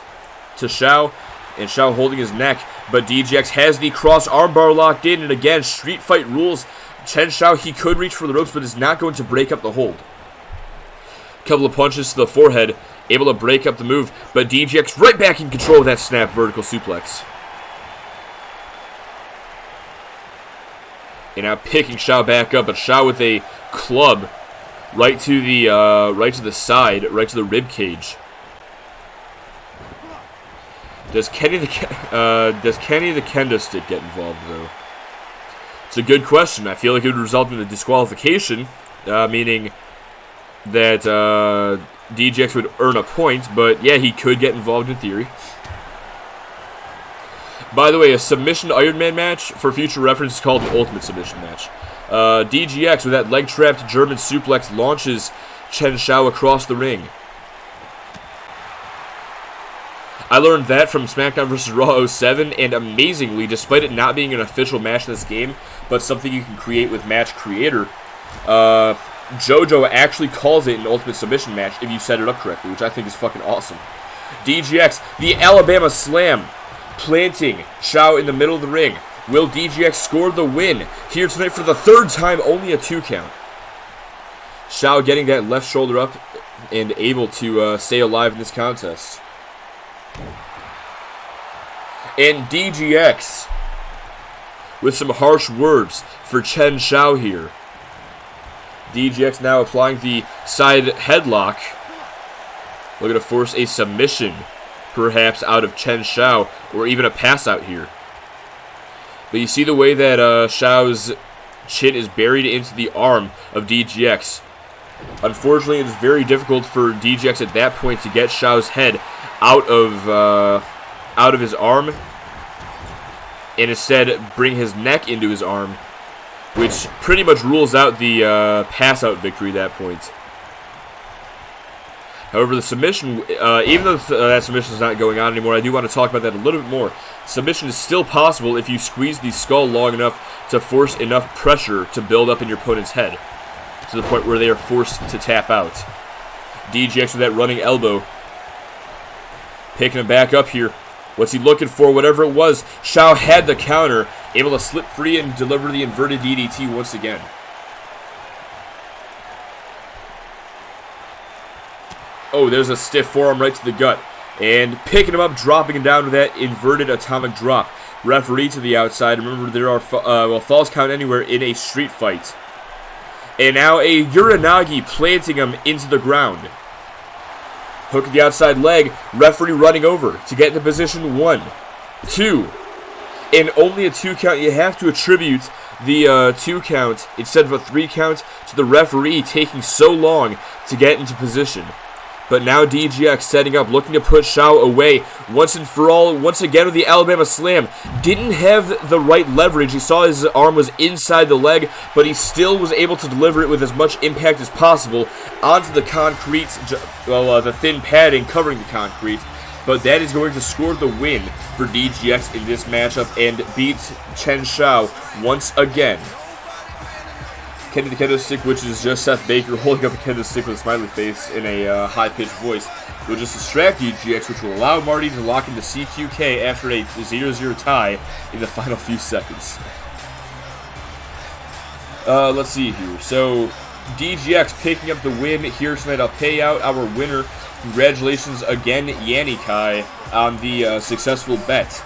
to Shao, and Shao holding his neck, but DGX has the cross armbar locked in, and again, street fight rules. Chen Shao, he could reach for the ropes, but is not going to break up the hold. Couple of punches to the forehead, able to break up the move, but DGX right back in control of that snap vertical suplex. And now picking Shao back up, but Shao with a club right to the side, right to the rib cage. Does Kenny the kendo stick get involved though? It's a good question. I feel like it would result in a disqualification, meaning that DGX would earn a point, but yeah, he could get involved in theory. By the way, a submission Iron Man match, for future reference, is called an Ultimate Submission match. DGX, with that leg-trapped German suplex, launches Chen Shao across the ring. I learned that from SmackDown vs. Raw 07, and amazingly, despite it not being an official match in this game, but something you can create with Match Creator, JoJo actually calls it an Ultimate Submission match if you set it up correctly, which I think is fucking awesome. DGX, the Alabama Slam, planting Shao in the middle of the ring. Will DGX score the win here tonight for the third time, only a 2 count? Shao getting that left shoulder up and able to stay alive in this contest. And DGX with some harsh words for Chen Shao here. DGX now applying the side headlock. Looking to force a submission, perhaps out of Chen Shao, or even a pass out here. But you see the way that Shao's chin is buried into the arm of DGX. Unfortunately, it is very difficult for DGX at that point to get Shao's head out of his arm, and instead bring his neck into his arm, which pretty much rules out the pass-out victory at that point. However, the submission, even though that submission is not going on anymore, I do want to talk about that a little bit more. Submission is still possible if you squeeze the skull long enough to force enough pressure to build up in your opponent's head, to the point where they are forced to tap out. DGX with that running elbow, picking him back up here. What's he looking for? Whatever it was, Shao had the counter, able to slip free and deliver the inverted DDT once again. Oh, there's a stiff forearm right to the gut. And picking him up, dropping him down with that inverted atomic drop. Referee to the outside. Remember, there are falls count anywhere in a street fight. And now a Uranagi planting him into the ground. Hook of the outside leg. Referee running over to get into position 1, 2. And only a 2 count. You have to attribute the 2 count instead of a 3 count to the referee taking so long to get into position. But now DGX setting up, looking to put Shao away once and for all, once again with the Alabama Slam. Didn't have the right leverage. He saw his arm was inside the leg, but he still was able to deliver it with as much impact as possible onto the concrete, the thin padding covering the concrete. But that is going to score the win for DGX in this matchup and beat Chen Shao once again. Kenny the kendo stick, which is just Seth Baker holding up a kendo stick with a smiley face in a high-pitched voice, will just distract DGX, which will allow Marty to lock into CQK after a 0-0 tie in the final few seconds. Let's see here. So, DGX picking up the win here tonight. I'll pay out our winner. Congratulations again, Yanni Kai, on the successful bet.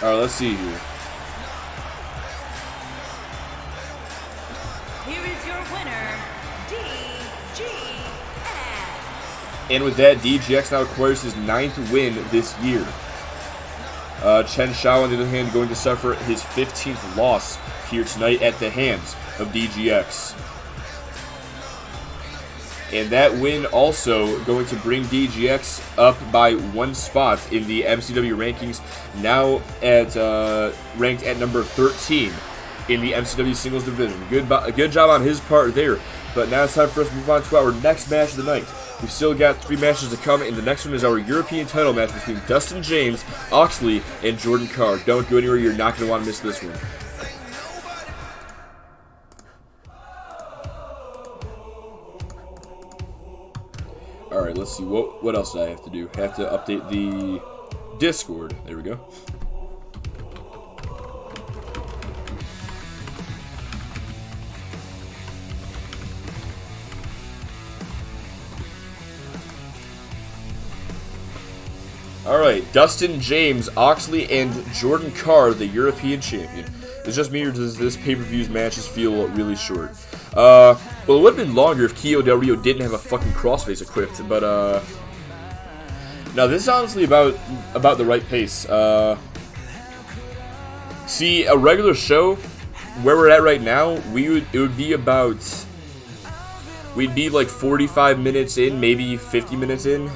Alright, let's see here. Here is your winner, DGX. And with that, DGX now acquires his 9th win this year. Chen Shao, on the other hand, going to suffer his 15th loss here tonight at the hands of DGX. And that win also going to bring DGX up by 1 spot in the MCW rankings, now at ranked at number 13 in the MCW singles division. Good job on his part there. But now it's time for us to move on to our next match of the night. We've still got 3 matches to come, and the next one is our European title match between Dustin James, Oxley, and Jordan Carr. Don't go anywhere, you're not going to want to miss this one. Alright, let's see, what else do I have to do? I have to update the Discord. There we go. Alright, Dustin James, Oxley, and Jordan Carr, the European champion. It's just me, or does this pay-per-view's matches feel really short? Well, it would have been longer if Kio Del Rio didn't have a fucking crossface equipped, but, no, this is honestly about the right pace. See, a regular show, where we're at right now, we'd be like 45 minutes in, maybe 50 minutes in,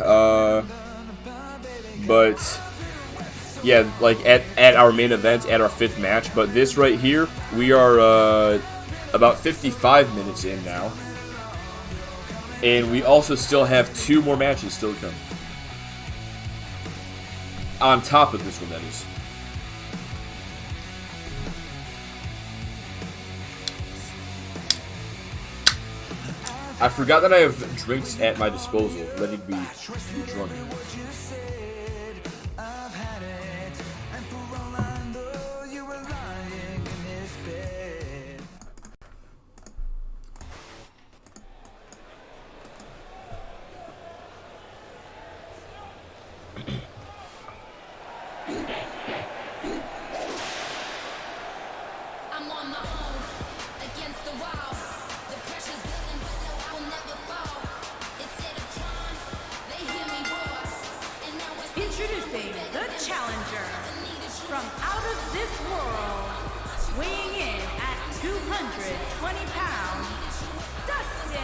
but yeah, like at our main event, at our 5th match. But this right here, we are about 55 minutes in now, and we also still have 2 more matches still to come on top of this one, that is. I forgot that I have drinks at my disposal, ready to be drunk. Introducing the challenger from out of this world, weighing in at 220 pounds, Dustin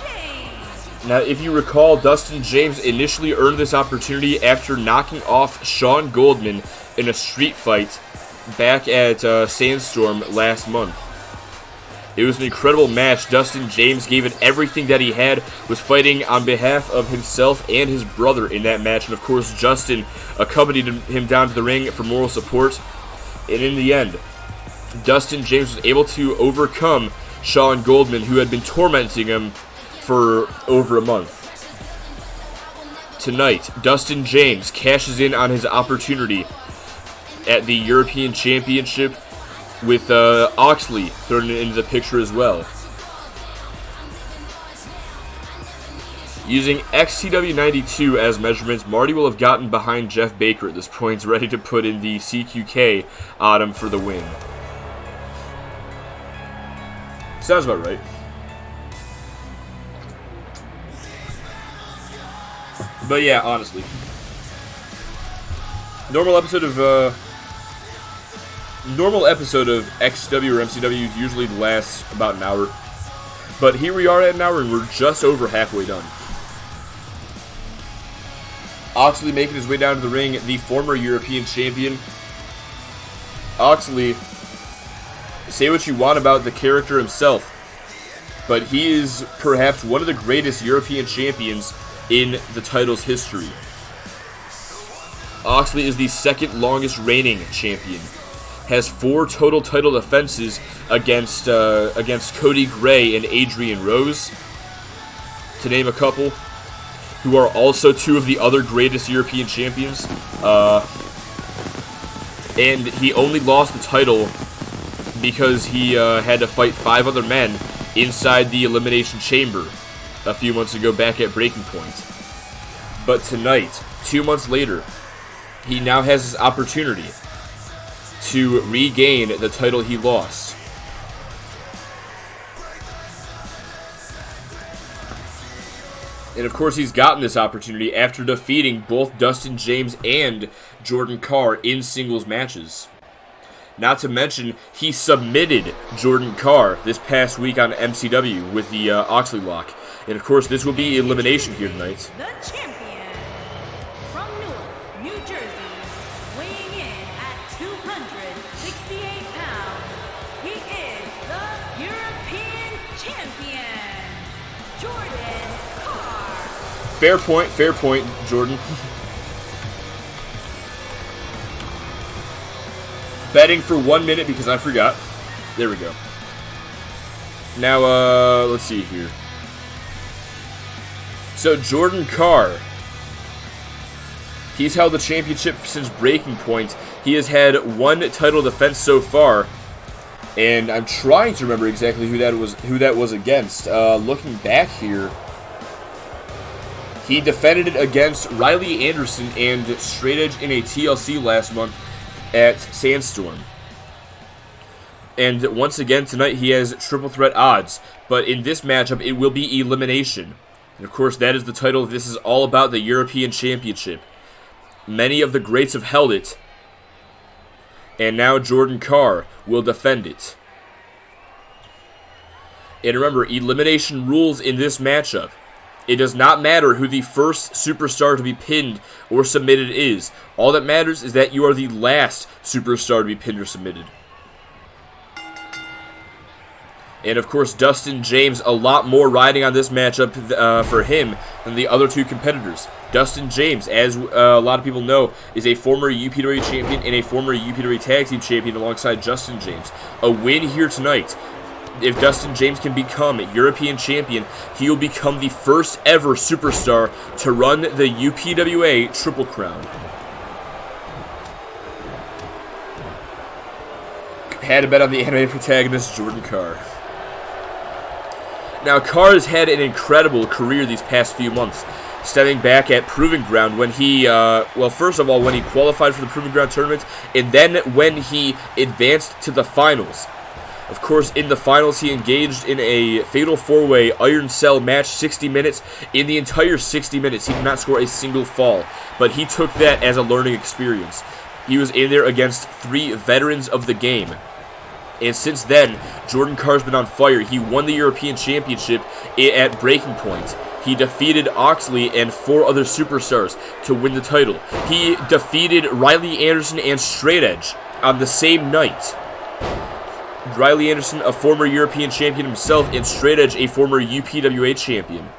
James. Now, if you recall, Dustin James initially earned this opportunity after knocking off Sean Goldman in a street fight back at Sandstorm last month. It was an incredible match. Dustin James gave it everything that he had, was fighting on behalf of himself and his brother in that match. And of course, Justin accompanied him down to the ring for moral support. And in the end, Dustin James was able to overcome Sean Goldman, who had been tormenting him for over a month. Tonight, Dustin James cashes in on his opportunity at the European Championship, with Oxley thrown into the picture as well. Using XTW92 as measurements, Marty will have gotten behind Jeff Baker at this point, ready to put in the CQK on him for the win. Sounds about right. But yeah, honestly. Normal episode of XW or MCW usually lasts about an hour. But here we are at an hour and we're just over halfway done. Oxley making his way down to the ring, the former European champion. Oxley, say what you want about the character himself, but he is perhaps one of the greatest European champions in the title's history. Oxley is the second longest reigning champion. Has 4 total title defenses against Cody Gray and Adrian Rose, to name a couple, who are also 2 of the other greatest European champions. And he only lost the title because he had to fight 5 other men inside the Elimination Chamber a few months ago back at Breaking Point. But tonight, 2 months later, he now has his opportunity to regain the title he lost. And of course, he's gotten this opportunity after defeating both Dustin James and Jordan Carr in singles matches. Not to mention, he submitted Jordan Carr this past week on MCW with the Oxley Lock. And of course, this will be elimination here tonight. The champion from Newark, New Jersey, weighing in at 268 pounds, he is the European champion, Jordan Carr. Fair point, Jordan. Betting for 1 minute because I forgot. There we go. Now, let's see here. So, Jordan Carr, he's held the championship since Breaking Point. He has had 1 title defense so far, and I'm trying to remember exactly who that was against. Looking back here, he defended it against Riley Anderson and Straight Edge in a TLC last month at Sandstorm. And once again tonight he has triple threat odds, but in this matchup it will be elimination. And of course that is the title. This is all about the European Championship. Many of the greats have held it, and now Jordan Carr will defend it. And remember, elimination rules in this matchup. It does not matter who the first superstar to be pinned or submitted is. All that matters is that you are the last superstar to be pinned or submitted. And of course, Dustin James, a lot more riding on this matchup for him than the other 2 competitors. Dustin James, as a lot of people know, is a former UPW champion and a former UPW Tag Team champion alongside Justin James. A win here tonight. If Dustin James can become European champion, he will become the first ever superstar to run the UPWA Triple Crown. Had to bet on the anime protagonist, Jordan Carr. Now, Carr has had an incredible career these past few months, stemming back at Proving Ground when he, first of all, when he qualified for the Proving Ground tournament, and then when he advanced to the finals. Of course, in the finals, he engaged in a fatal 4-way Iron Cell match, 60 minutes. In the entire 60 minutes, he did not score a single fall, but he took that as a learning experience. He was in there against 3 veterans of the game. And since then, Jordan Carr's been on fire. He won the European Championship at Breaking Point. He defeated Oxley and 4 other superstars to win the title. He defeated Riley Anderson and Straight Edge on the same night. Riley Anderson, a former European champion himself, and Straight Edge, a former UPWA champion,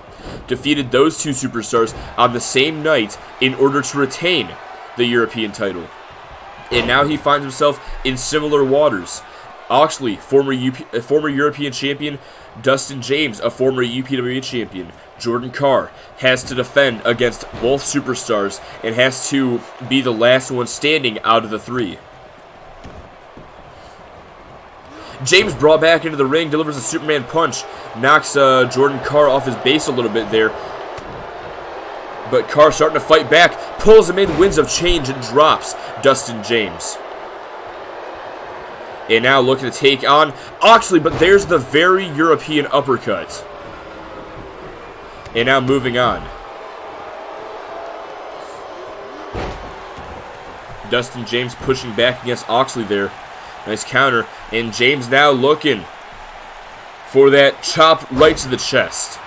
defeated those 2 superstars on the same night in order to retain the European title. And now he finds himself in similar waters. Oxley, former European champion. Dustin James, a former UPWA champion. Jordan Carr has to defend against both superstars and has to be the last one standing out of the 3. James brought back into the ring, delivers a Superman punch, knocks Jordan Carr off his base a little bit there. But Carr starting to fight back, pulls him in, winds of change, and drops Dustin James. And now looking to take on Oxley, but there's the very European uppercut. And now moving on. Dustin James pushing back against Oxley there. Nice counter. And James now looking for that chop right to the chest.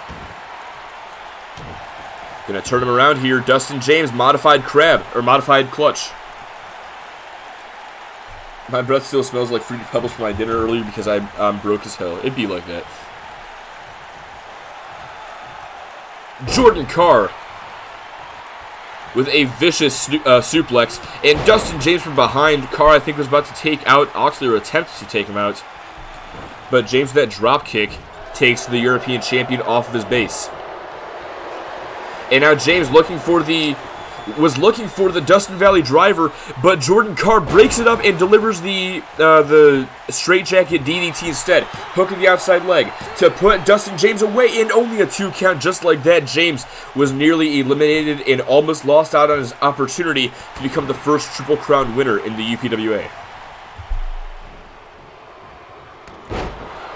Gonna turn him around here. Dustin James, modified crab, or modified clutch. My breath still smells like Fruity Pebbles from my dinner earlier because I'm broke as hell. It'd be like that. Jordan Carr with a vicious suplex. And Dustin James from behind. Carr, I think, was about to take out Oxley, or attempt to take him out. But James, with that drop kick, takes the European champion off of his base. And now James was looking for the Dustin Valley driver, but Jordan Carr breaks it up and delivers the straightjacket DDT instead, hooking the outside leg to put Dustin James away in only a 2 count. Just like that, James was nearly eliminated and almost lost out on his opportunity to become the first Triple Crown winner in the UPWA.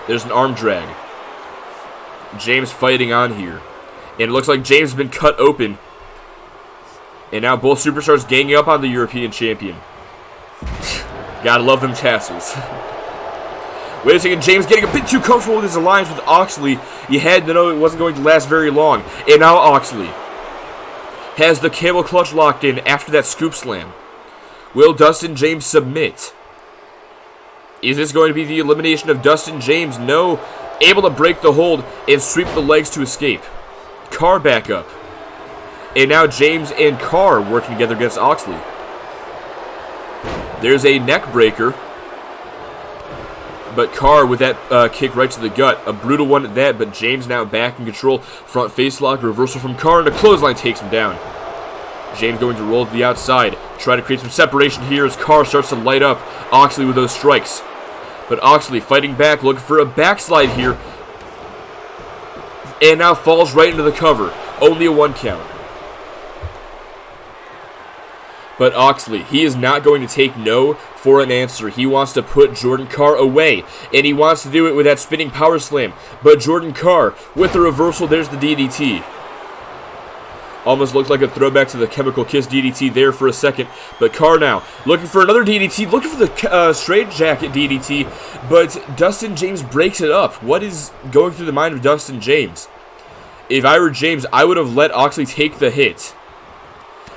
There's an arm drag. James fighting on here. And it looks like James has been cut open. And now both superstars ganging up on the European champion. Gotta love them tassels. Wait a second, James getting a bit too comfortable with his alliance with Oxley. You had to know it wasn't going to last very long. And now Oxley has the camel clutch locked in after that scoop slam. Will Dustin James submit? Is this going to be the elimination of Dustin James? No. Able to break the hold and sweep the legs to escape. Carr back up. And now James and Carr working together against Oxley. There's a neck breaker. But Carr with that kick right to the gut. A brutal one at that, but James now back in control. Front face lock, reversal from Carr, and a clothesline takes him down. James going to roll to the outside. Try to create some separation here as Carr starts to light up Oxley with those strikes. But Oxley fighting back, looking for a backslide here. And now falls right into the cover. Only a 1 count. But Oxley, he is not going to take no for an answer. He wants to put Jordan Carr away. And he wants to do it with that spinning power slam. But Jordan Carr, with the reversal, there's the DDT. Almost looked like a throwback to the Chemical Kiss DDT there for a second. But Carr now looking for another DDT, looking for the straightjacket DDT. But Dustin James breaks it up. What is going through the mind of Dustin James? If I were James, I would have let Oxley take the hit.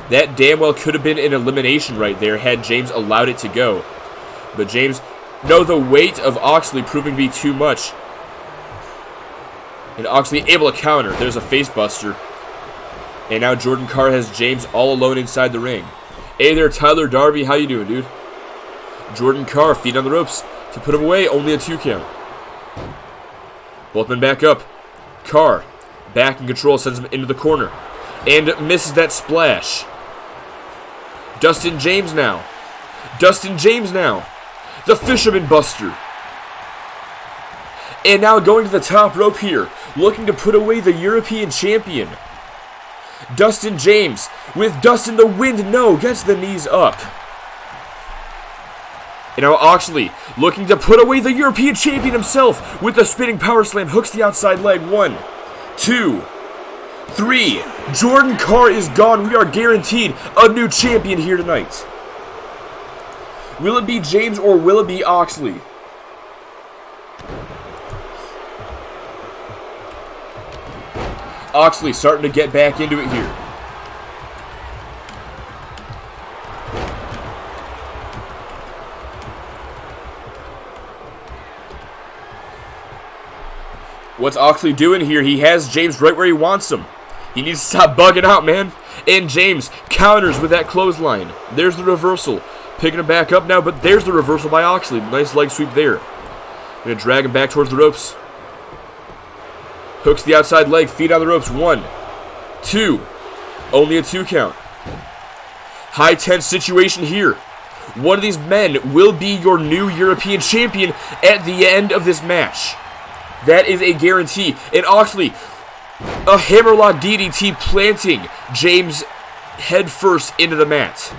That damn well could have been an elimination right there had James allowed it to go. But James, no, the weight of Oxley proving to be too much. And Oxley able to counter. There's a face buster. And now Jordan Carr has James all alone inside the ring. Hey there, Tyler Darby. How you doing, dude? Jordan Carr, feet on the ropes to put him away. Only a 2 count. Both men back up. Carr, back in control, sends him into the corner. And misses that splash. Dustin James now. Dustin James now. The Fisherman Buster. And now going to the top rope here. Looking to put away the European champion. Dustin James with Dustin the Wind. No, gets the knees up. And now Oxley looking to put away the European champion himself with the spinning power slam. Hooks the outside leg. 1, 2, 3. Jordan Carr is gone. We are guaranteed a new champion here tonight. Will it be James or will it be Oxley? Oxley starting to get back into it here. What's Oxley doing here? He has James right where he wants him. He needs to stop bugging out, man. And James counters with that clothesline. There's the reversal. Picking him back up now, but there's the reversal by Oxley. Nice leg sweep there. Gonna drag him back towards the ropes. Hooks the outside leg, feet on the ropes. 1, 2. Only a 2 count. High tense situation here. One of these men will be your new European champion at the end of this match. That is a guarantee. And Oxley, a hammerlock DDT planting James head first into the mat.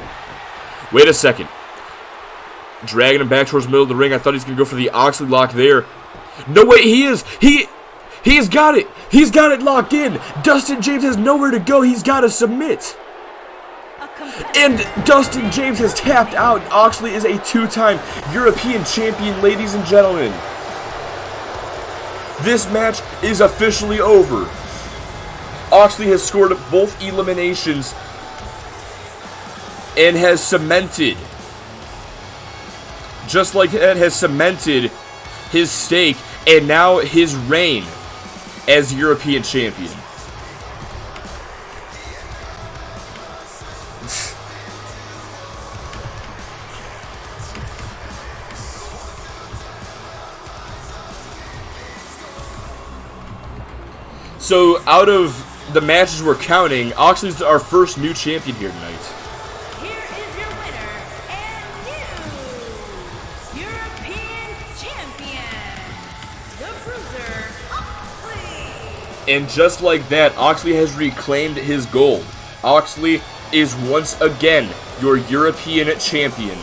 Wait a second. Dragging him back towards the middle of the ring. I thought he was going to go for the Oxley lock there. No way, he is. He's got it. He's got it locked in. Dustin James has nowhere to go. He's got to submit. And Dustin James has tapped out. Oxley is a 2-time European champion, ladies and gentlemen. This match is officially over. Oxley has scored both eliminations and has cemented, just like that, has cemented his stake and now his reign as European champion. So, out of the matches we're counting, Oxley's our first new champion here tonight. Here is your winner and new European champion, the Bruiser Oxley. And just like that, Oxley has reclaimed his gold. Oxley is once again your European champion.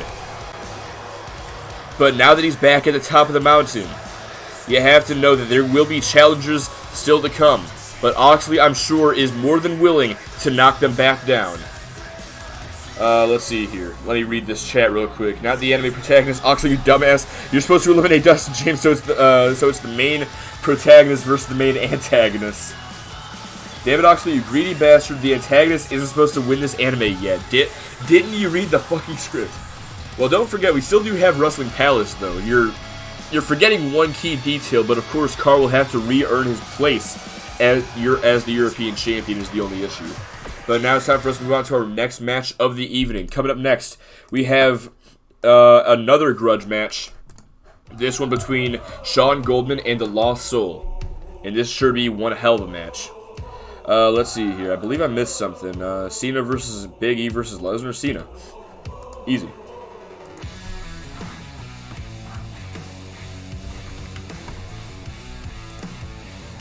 But now that he's back at the top of the mountain, you have to know that there will be challengers still to come. But Oxley, I'm sure, is more than willing to knock them back down. Let's see here. Let me read this chat real quick. Not the enemy protagonist. Oxley, you dumbass. You're supposed to eliminate Dustin James, so it's the main protagonist versus the main antagonist. David Oxley, you greedy bastard. The antagonist isn't supposed to win this anime yet. Didn't you read the fucking script? Well, don't forget, we still do have Wrestling Palace, though. You're forgetting one key detail, but of course, Carl will have to re-earn his place as the European champion is the only issue. But now it's time for us to move on to our next match of the evening. Coming up next, we have another grudge match. This one between Sean Goldman and the Lost Soul. And this should be one hell of a match. Let's see here. I believe I missed something. Cena versus Big E versus Lesnar. Cena. Easy.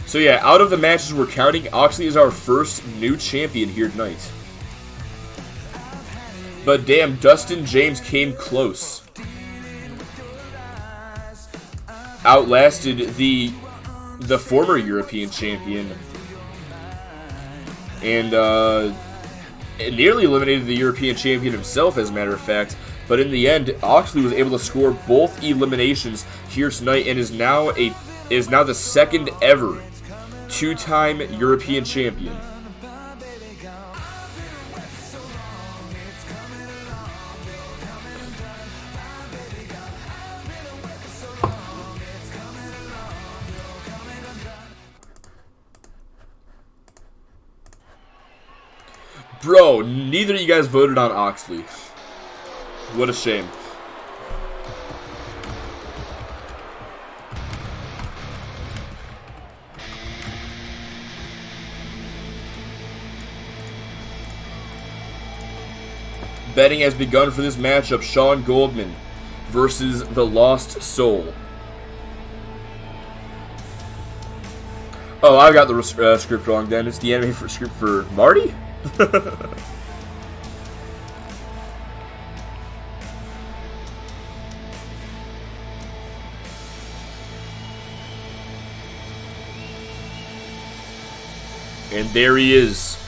So yeah, out of the matches we're counting, Oxley is our first new champion here tonight. But damn, Dustin James came close. Outlasted the former European champion. And nearly eliminated the European champion himself, as a matter of fact. But in the end, Oxley was able to score both eliminations here tonight and is now the second ever two-time European champion. Bro, neither of you guys voted on Oxley. What a shame. Betting has begun for this matchup. Sean Goldman versus the Lost Soul. Oh, I got the script wrong then. It's the anime script for Marty? And there he is.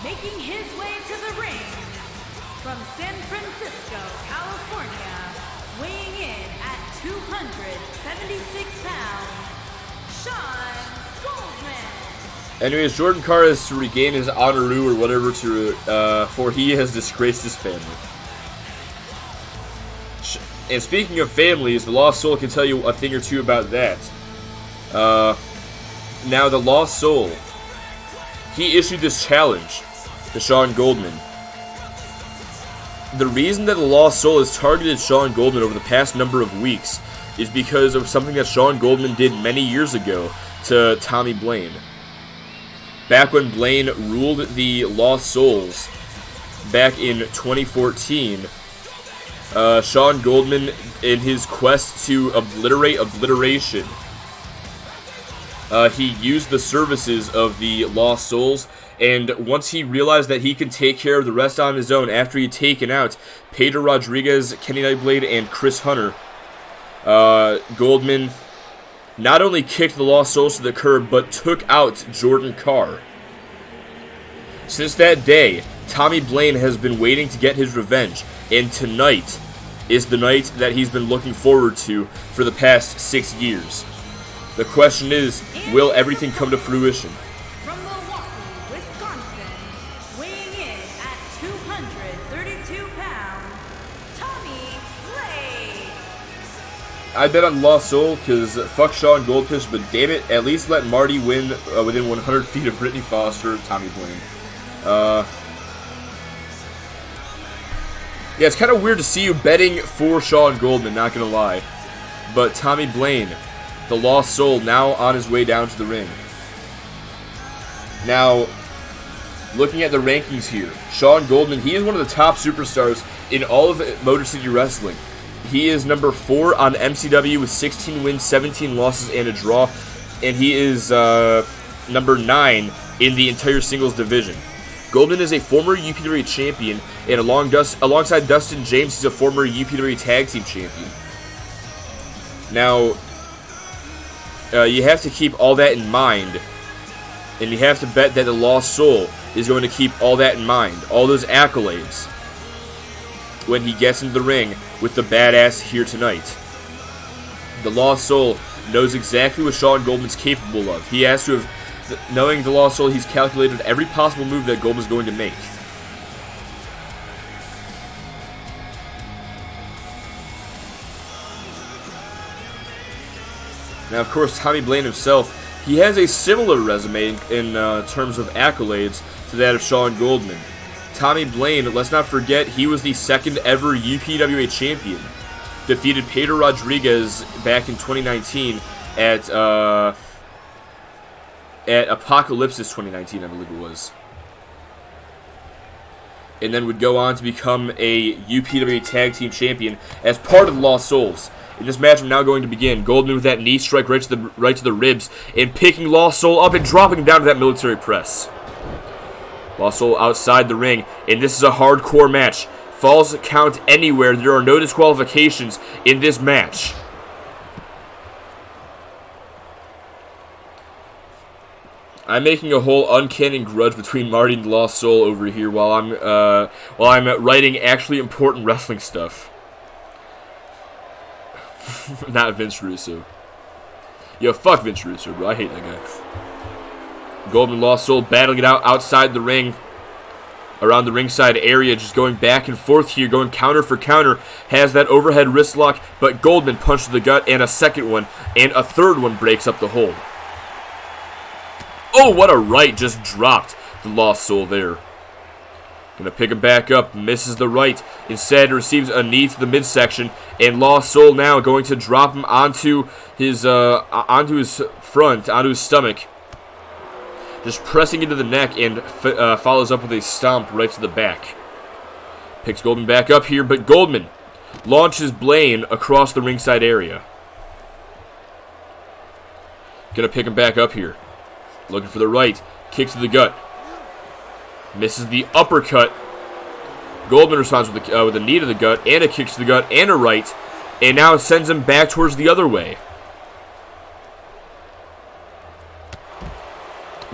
Making his way to the ring from San Francisco, California, weighing in at 276 pounds, Sean Goldman. Anyways, Jordan Carr has to regain his honoroo or whatever for he has disgraced his family. And speaking of families, the Lost Soul can tell you a thing or two about that. Now, the Lost Soul, he issued this challenge to Sean Goldman. The reason that the Lost Soul has targeted Sean Goldman over the past number of weeks is because of something that Sean Goldman did many years ago to Tommy Blaine. Back when Blaine ruled the Lost Souls back in 2014, Sean Goldman, in his quest to obliterate obliteration, he used the services of the Lost Souls, and once he realized that he could take care of the rest on his own after he'd taken out Pedro Rodriguez, Kenny Nightblade, and Chris Hunter, Goldman not only kicked the Lost Souls to the curb, but took out Jordan Carr. Since that day, Tommy Blaine has been waiting to get his revenge, and tonight is the night that he's been looking forward to for the past 6 years. The question is, will everything come to fruition? From Milwaukee, Wisconsin, weighing in at 232 pounds, Tommy Blaine. I bet on Lost Soul because fuck Sean Goldfish, but damn it, at least let Marty win within 100 feet of Brittany Foster, Tommy Blaine. Yeah, it's kind of weird to see you betting for Sean Goldman, not gonna lie. But Tommy Blaine, the Lost Soul, now on his way down to the ring. Now, looking at the rankings here, Sean Goldman, he is one of the top superstars in all of Motor City Wrestling. He is number 4 on MCW with 16 wins, 17 losses, and a draw. And he is number 9 in the entire singles division. Goldman is a former UPW champion, and alongside Dustin James, he's a former UPW Tag Team champion. Now, you have to keep all that in mind, and you have to bet that the Lost Soul is going to keep all that in mind, all those accolades, when he gets into the ring with the badass here tonight. The Lost Soul knows exactly what Sean Goldman's capable of. He has to have, knowing the Lost Soul, he's calculated every possible move that Goldman's going to make. Now, of course, Tommy Blaine himself, he has a similar resume in terms of accolades to that of Sean Goldman. Tommy Blaine, let's not forget, he was the second ever UPWA champion. Defeated Pedro Rodriguez back in 2019 at Apocalypsis 2019, I believe it was. And then would go on to become a UPWA Tag Team Champion as part of the Lost Souls. In this match, I'm now going to begin. Goldman with that knee strike right to the ribs, and picking Lost Soul up and dropping him down to that military press. Lost Soul outside the ring, and this is a hardcore match. Falls count anywhere. There are no disqualifications in this match. I'm making a whole uncanny grudge between Marty and Lost Soul over here while I'm writing actually important wrestling stuff. Not Vince Russo. Yo, fuck Vince Russo, bro. I hate that guy. Goldman, Lost Soul battling it out outside the ring, around the ringside area, just going back and forth here, going counter for counter. Has that overhead wrist lock, but Goldman punched to the gut, and a second one, and a third one breaks up the hold. Oh, what a right just dropped the Lost Soul there. Gonna pick him back up, misses the right. Instead, receives a knee to the midsection, and Lost Soul now going to drop him onto his front, onto his stomach. Just pressing into the neck, and follows up with a stomp right to the back. Picks Goldman back up here, but Goldman launches Blaine across the ringside area. Gonna pick him back up here. Looking for the right, kick to the gut. Misses the uppercut. Goldman responds with a knee to the gut, and a kick to the gut, and a right, and now sends him back towards the other way.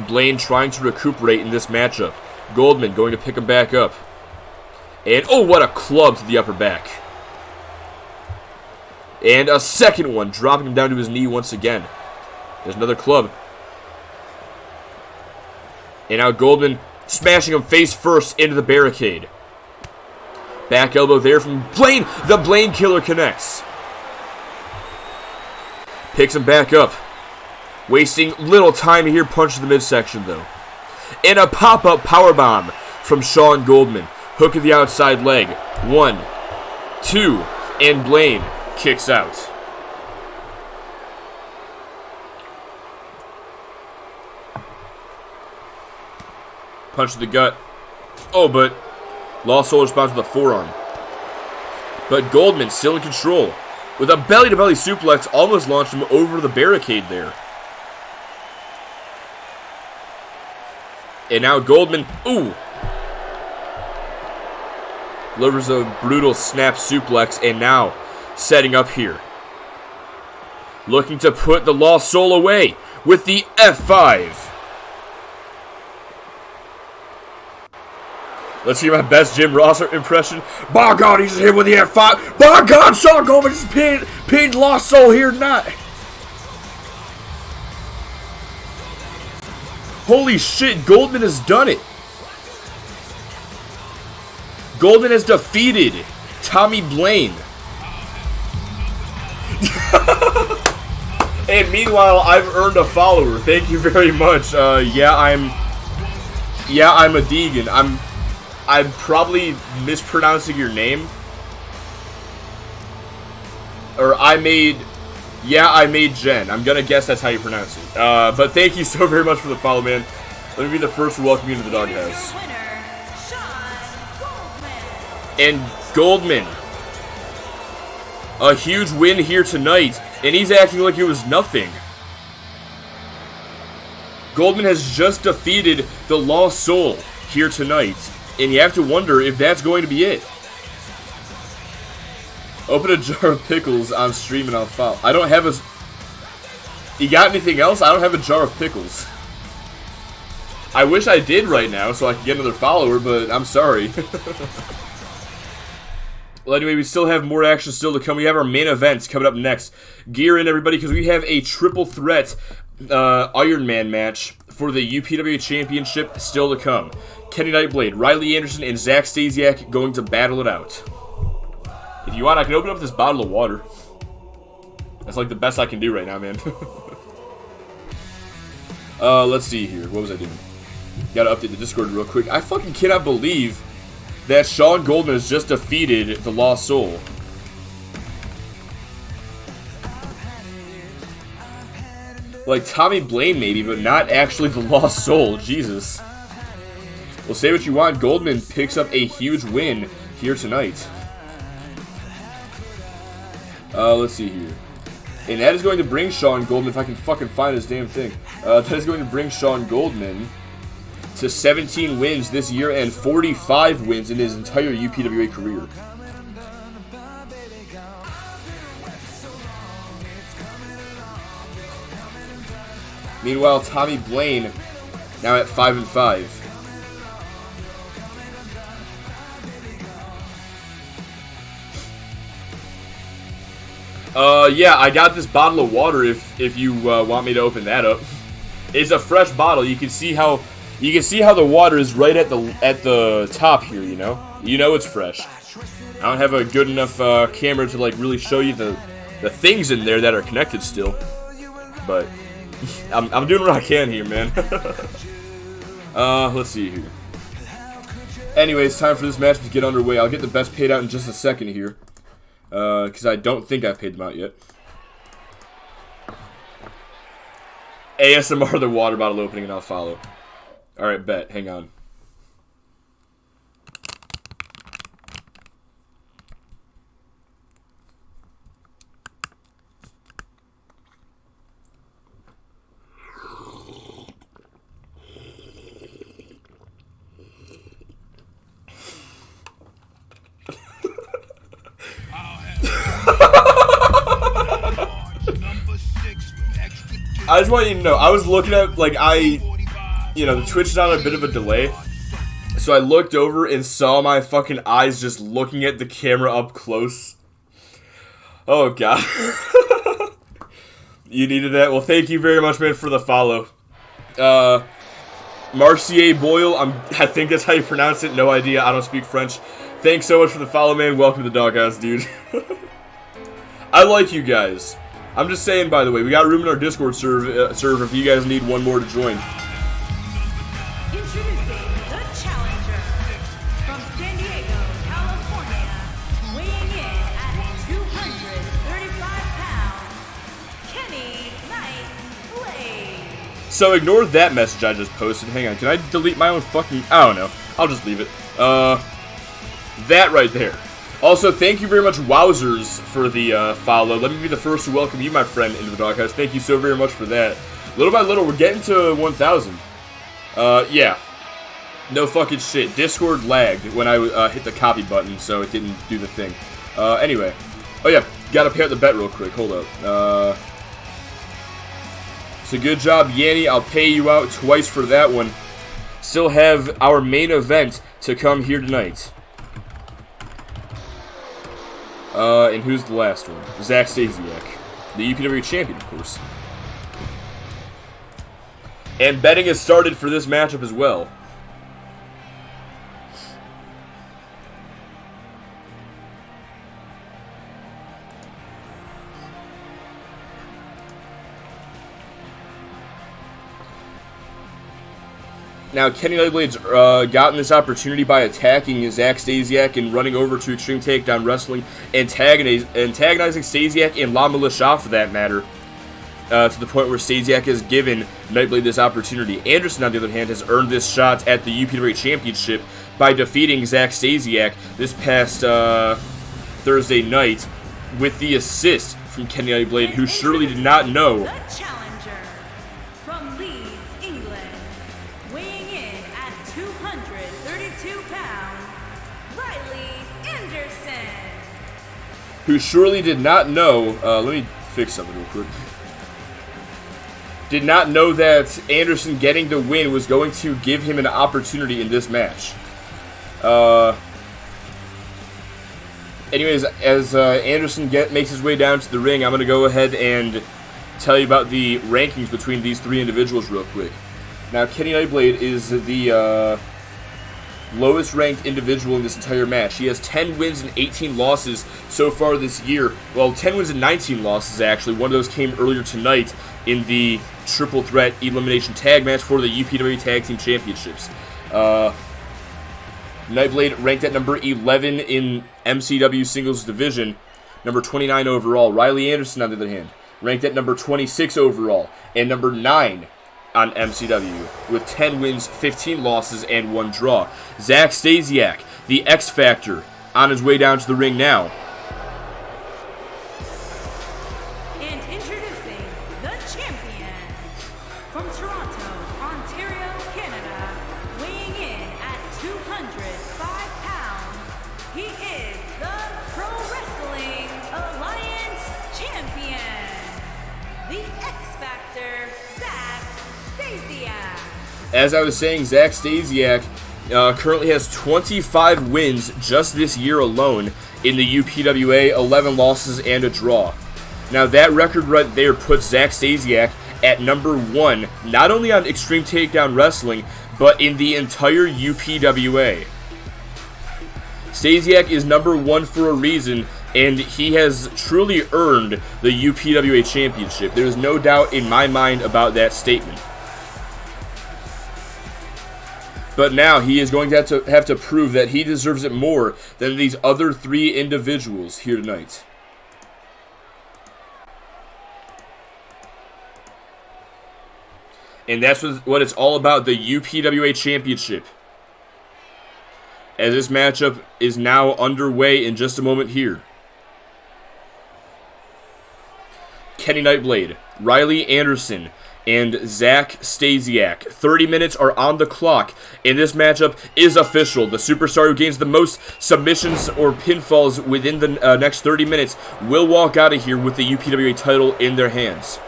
Blaine trying to recuperate in this matchup. Goldman going to pick him back up. And, oh, what a club to the upper back. And a second one, dropping him down to his knee once again. There's another club. And now Goldman smashing him face first into the barricade. Back elbow there from Blaine. The Blaine Killer connects. Picks him back up. Wasting little time here, punch to the midsection though. And a pop-up powerbomb from Sean Goldman. Hook of the outside leg. 1, 2, and Blaine kicks out. Punch to the gut. Oh, but Lost Soul responds with a forearm. But Goldman still in control. With a belly-to-belly suplex, almost launched him over the barricade there. And now Goldman, ooh, delivers a brutal snap suplex, and now setting up here. Looking to put the Lost Soul away with the F5. Let's hear my best Jim Ross impression. By God, he's hit with the F5. By God, Sean Goldman just pinned Lost Soul here tonight. Holy shit, Goldman has done it. Goldman has defeated Tommy Blaine. And meanwhile, I've earned a follower. Thank you very much. Yeah, I'm a Deegan. I'm probably mispronouncing your name. Or I made Jen. I'm gonna guess that's how you pronounce it. But thank you so very much for the follow, man. Let me be the first to welcome you to the doghouse. And Goldman. A huge win here tonight, and he's acting like it was nothing. Goldman has just defeated the Lost Soul here tonight, and you have to wonder if that's going to be it. Open a jar of pickles on stream and I'll follow. I don't have a... You got anything else? I don't have a jar of pickles. I wish I did right now so I could get another follower, but I'm sorry. Well, anyway, we still have more action still to come. We have our main events coming up next. Gear in, everybody, because we have a triple threat Iron Man match for the UPW Championship still to come. Kenny Nightblade, Riley Anderson, and Zach Stasiak going to battle it out. If you want, I can open up this bottle of water. That's like the best I can do right now, man. Let's see here. What was I doing? Gotta update the Discord real quick. I fucking cannot believe that Sean Goldman has just defeated the Lost Soul. Like Tommy Blaine maybe, but not actually the Lost Soul. Jesus. Well, say what you want. Goldman picks up a huge win here tonight. Let's see here. And that is going to bring Sean Goldman, if I can fucking find his damn thing. That is going to bring Sean Goldman to 17 wins this year and 45 wins in his entire UPWA career. Meanwhile, Tommy Blaine now at 5-5. Yeah, I got this bottle of water if you want me to open that up. It's a fresh bottle. You can see how the water is right at the top here, you know? You know it's fresh. I don't have a good enough camera to like really show you the things in there that are connected still. But I'm doing what I can here, man. Let's see here. Anyways, time for this match to get underway. I'll get the best paid out in just a second here. Because I don't think I've paid them out yet. ASMR the water bottle opening and I'll follow. Alright, bet. Hang on. I just want you to know, I was looking at, like, the Twitch is on a bit of a delay, so I looked over and saw my fucking eyes just looking at the camera up close. Oh, God. You needed that? Well, thank you very much, man, for the follow. Marcier Boyle, I think that's how you pronounce it, no idea, I don't speak French. Thanks so much for the follow, man, welcome to the Doghouse, dude. I like you guys. I'm just saying, by the way, we got room in our Discord server if you guys need one more to join. Introducing the challenger from San Diego, California, weighing in at 235 pounds, Kenny Nightblade. So ignore that message I just posted. Hang on, can I delete my own fucking... I don't know. I'll just leave it. That right there. Also, thank you very much, Wowzers, for the follow. Let me be the first to welcome you, my friend, into the Doghouse. Thank you so very much for that. Little by little, we're getting to 1,000. Yeah. No fucking shit. Discord lagged when I hit the copy button, so it didn't do the thing. Anyway. Oh, yeah. Gotta pay out the bet real quick. Hold up. So good job, Yanni. I'll pay you out twice for that one. Still have our main event to come here tonight. And who's the last one? Zach Stasiak. The UPW champion, of course. And betting has started for this matchup as well. Now, Kenny Nightblade's gotten this opportunity by attacking Zack Stasiak and running over to Extreme Takedown Wrestling, antagonizing Stasiak and La Militia for that matter, to the point where Stasiak has given Nightblade this opportunity. Anderson, on the other hand, has earned this shot at the UPWA Championship by defeating Zack Stasiak this past Thursday night with the assist from Kenny Nightblade, who surely did not know. The challenger from Leeds, England, weighing in at 232 pounds, Riley Anderson. Who surely did not know. Let me fix something real quick. Did not know that Anderson getting the win was going to give him an opportunity in this match. Anyways, as Anderson makes his way down to the ring, I'm going to go ahead and tell you about the rankings between these three individuals real quick. Now, Kenny Nightblade is the lowest ranked individual in this entire match. He has 10 wins and 18 losses so far this year. Well, 10 wins and 19 losses, actually. One of those came earlier tonight in the Triple Threat Elimination Tag match for the UPWA Tag Team Championships. Nightblade ranked at number 11 in MCW Singles Division, number 29 overall. Riley Anderson, on the other hand, ranked at number 26 overall and number 9 on MCW with 10 wins, 15 losses, and 1 draw. Zack Stasiak, the X Factor, on his way down to the ring now. And introducing the champion from Toronto, Ontario, Canada, weighing in at 205 pounds, he is the Pro Wrestling Alliance champion, the X Factor, Zack Stasiak. As I was saying, Zack Stasiak currently has 25 wins just this year alone in the UPWA, 11 losses and a draw. Now that record right there puts Zack Stasiak at number 1, not only on Extreme Takedown Wrestling, but in the entire UPWA. Stasiak is number 1 for a reason, and he has truly earned the UPWA Championship. There is no doubt in my mind about that statement. But now he is going to have to prove that he deserves it more than these other 3 individuals here tonight. And that's what it's all about, the UPWA Championship. As this matchup is now underway in just a moment here. Kenny Nightblade, Riley Anderson, and Zack Stasiak. 30 minutes are on the clock, and this matchup is official. The superstar who gains the most submissions or pinfalls within the next 30 minutes will walk out of here with the UPWA title in their hands.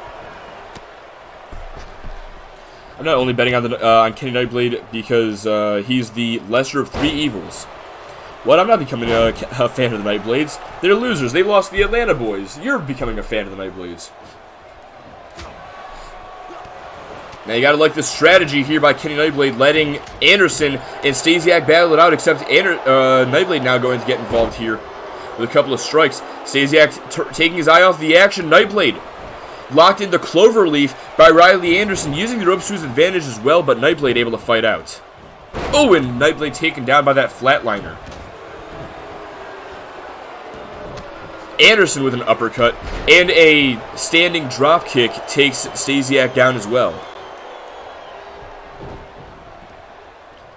I'm not only betting on Kenny Nightblade because he's the lesser of 3 evils. What? I'm not becoming a fan of the Nightblades. They're losers. They lost the Atlanta Boys. You're becoming a fan of the Nightblades. Now you gotta like the strategy here by Kenny Nightblade, letting Anderson and Stasiak battle it out, except Nightblade now going to get involved here with a couple of strikes. Stasiak taking his eye off the action. Nightblade locked into Cloverleaf by Riley Anderson, using the ropes to his advantage as well, but Nightblade able to fight out. Oh, and Nightblade taken down by that flatliner. Anderson with an uppercut, and a standing drop kick takes Stasiak down as well.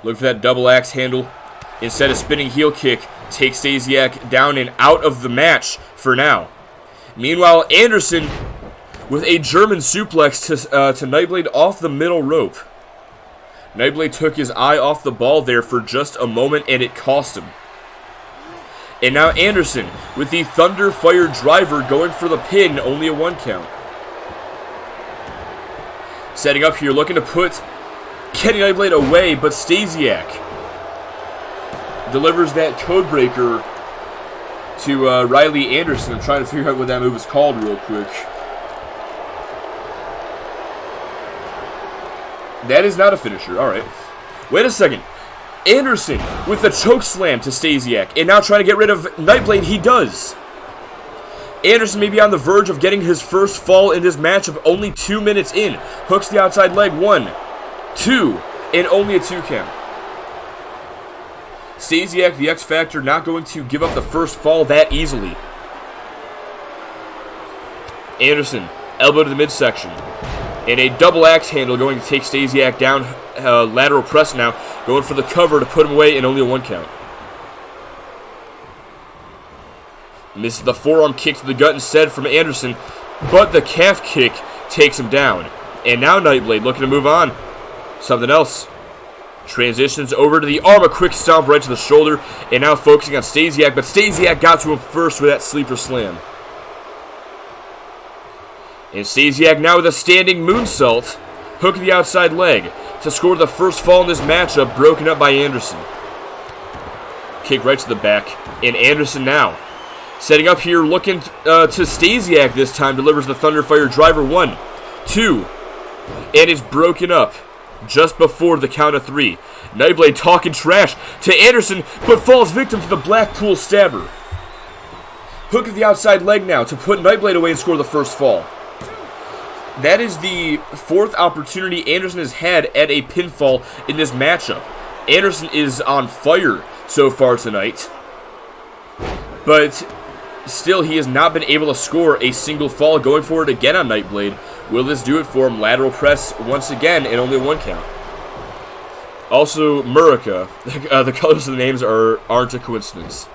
Look for that double axe handle. Instead of spinning heel kick, takes Stasiak down and out of the match for now. Meanwhile, Anderson with a German suplex to Nightblade off the middle rope. Nightblade took his eye off the ball there for just a moment, and it cost him. And now Anderson with the Thunder Fire driver going for the pin, only a 1 count. Setting up here, looking to put Kenny Nightblade away, but Stasiak delivers that codebreaker to Riley Anderson. I'm trying to figure out what that move is called real quick. That is not a finisher. Alright. Wait a second. Anderson with the choke slam to Stasiak, and now trying to get rid of Nightblade. He does. Anderson may be on the verge of getting his first fall in this matchup, only 2 minutes in. Hooks the outside leg. 1, 2. and only a 2 count. Stasiak, the X Factor, not going to give up the first fall that easily. Anderson, elbow to the midsection. And a double axe handle going to take Stasiak down. Lateral press now, going for the cover to put him away, and only a 1 count. Misses the forearm kick to the gut instead from Anderson, but the calf kick takes him down. And now Nightblade looking to move on. Something else. Transitions over to the arm, a quick stomp right to the shoulder, and now focusing on Stasiak, but Stasiak got to him first with that sleeper slam. And Stasiak now with a standing moonsault, hook of the outside leg, to score the first fall in this matchup, broken up by Anderson. Kick right to the back, and Anderson now setting up here, looking to Stasiak this time, delivers the Thunderfire driver. 1, 2, and is broken up just before the count of 3. Nightblade talking trash to Anderson, but falls victim to the Blackpool Stabber. Hook of the outside leg now to put Nightblade away and score the first fall. That is the 4th opportunity Anderson has had at a pinfall in this matchup. Anderson is on fire so far tonight, but still he has not been able to score a single fall. Going for it again on Nightblade. Will this do it for him? Lateral press once again, and only a 1 count. Also, Murica. The colors of the names aren't a coincidence.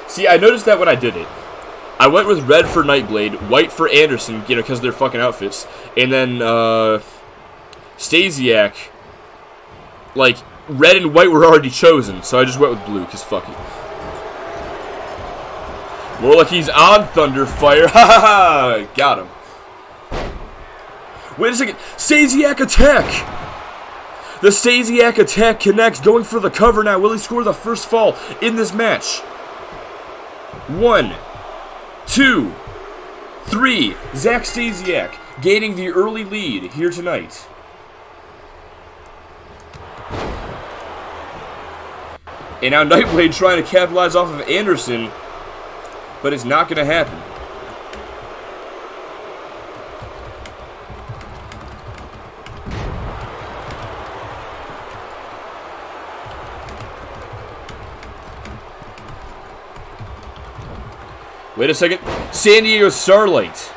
See, I noticed that when I did it. I went with red for Nightblade, white for Anderson, because of their fucking outfits. And then, Stasiak, like, red and white were already chosen, so I just went with blue, because fuck it. More like he's on Thunderfire. Ha ha ha! Got him. Wait a second. Stasiak attack! The Stasiak attack connects, going for the cover now. Will he score the first fall in this match? 1, 2, 3. Zack Stasiak gaining the early lead here tonight. And now Nightblade trying to capitalize off of Anderson, but it's not going to happen. Wait a second. San Diego Starlight.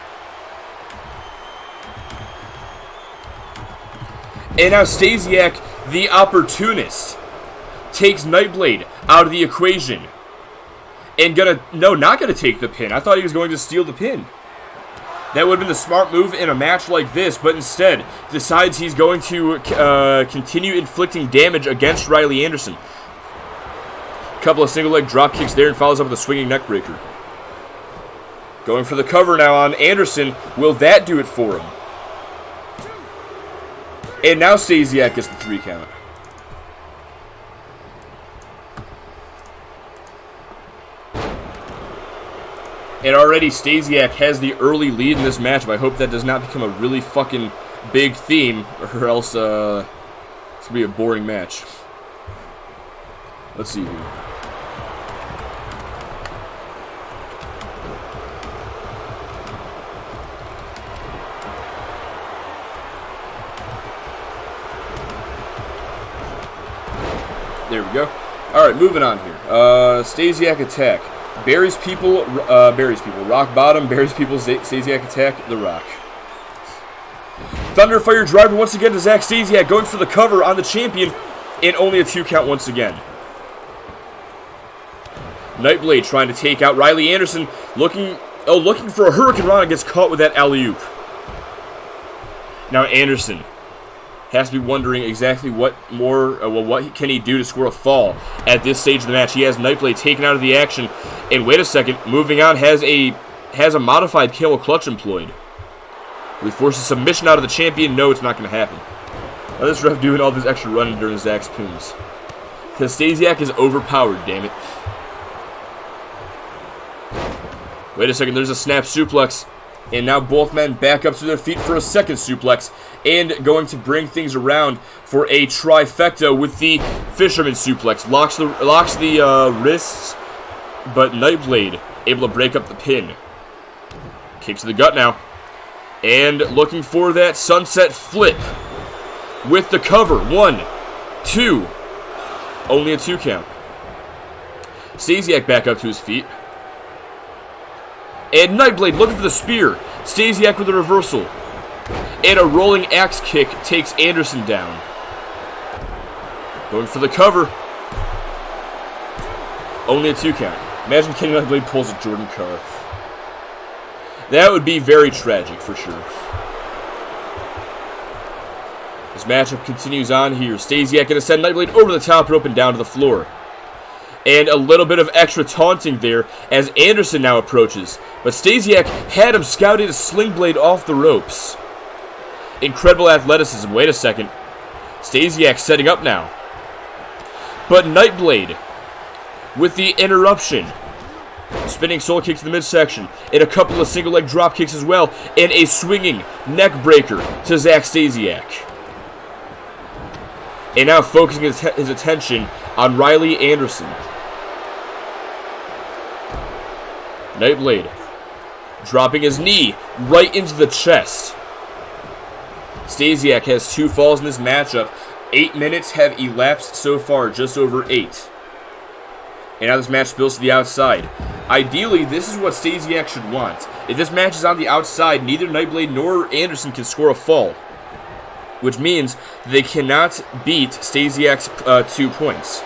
And now Stasiak, the opportunist, takes Nightblade out of the equation. And not gonna take the pin. I thought he was going to steal the pin. That would have been the smart move in a match like this, but instead decides he's going to continue inflicting damage against Riley Anderson. Couple of single leg drop kicks there and follows up with a swinging neck breaker. Going for the cover now on Anderson. Will that do it for him? And now Stasiak gets the 3 count. And already Stasiak has the early lead in this matchup. I hope that does not become a really fucking big theme, or else it's going to be a boring match. Let's see here. There we go. Alright, moving on here. Stasiak attack. Buries people, rock bottom, buries people, Stasiak attack, the rock. Thunderfire driver once again to Zack Stasiak, going for the cover on the champion, and only a 2 count once again. Nightblade trying to take out Riley Anderson, looking for a Hurricane Rana, gets caught with that alley-oop. Now Anderson has to be wondering exactly what can he do to score a fall at this stage of the match. He has Nightblade taken out of the action, and wait a second, moving on, has a modified camel clutch employed. Will he force a submission out of the champion? No, it's not going to happen. Now this ref doing all this extra running during Zack's poons. Because Stasiak is overpowered, damn it. Wait a second, there's a snap suplex. And now both men back up to their feet for a second suplex. And going to bring things around for a trifecta with the Fisherman suplex. Locks the wrists, but Nightblade able to break up the pin. Kick to the gut now. And looking for that sunset flip with the cover. 1, 2. Only a 2 count. Stasiak back up to his feet. And Nightblade looking for the spear. Stasiak with a reversal. And a rolling axe kick takes Anderson down. Going for the cover. Only a 2 count. Imagine Kenny Nightblade pulls a Jordan Carr. That would be very tragic for sure. This matchup continues on here. Stasiak going to send Nightblade over the top rope and down to the floor. And a little bit of extra taunting there as Anderson now approaches. But Stasiak had him scouting a sling blade off the ropes. Incredible athleticism. Wait a second. Stasiak setting up now. But Nightblade with the interruption. Spinning soul kick to the midsection. And a couple of single leg drop kicks as well. And a swinging neck breaker to Zack Stasiak. And now focusing his attention on Riley Anderson. Nightblade dropping his knee right into the chest. Stasiak has 2 falls in this matchup. 8 minutes have elapsed so far, just over 8. And now this match spills to the outside. Ideally, this is what Stasiak should want. If this match is on the outside, neither Nightblade nor Anderson can score a fall. Which means they cannot beat Stasiak's 2 points.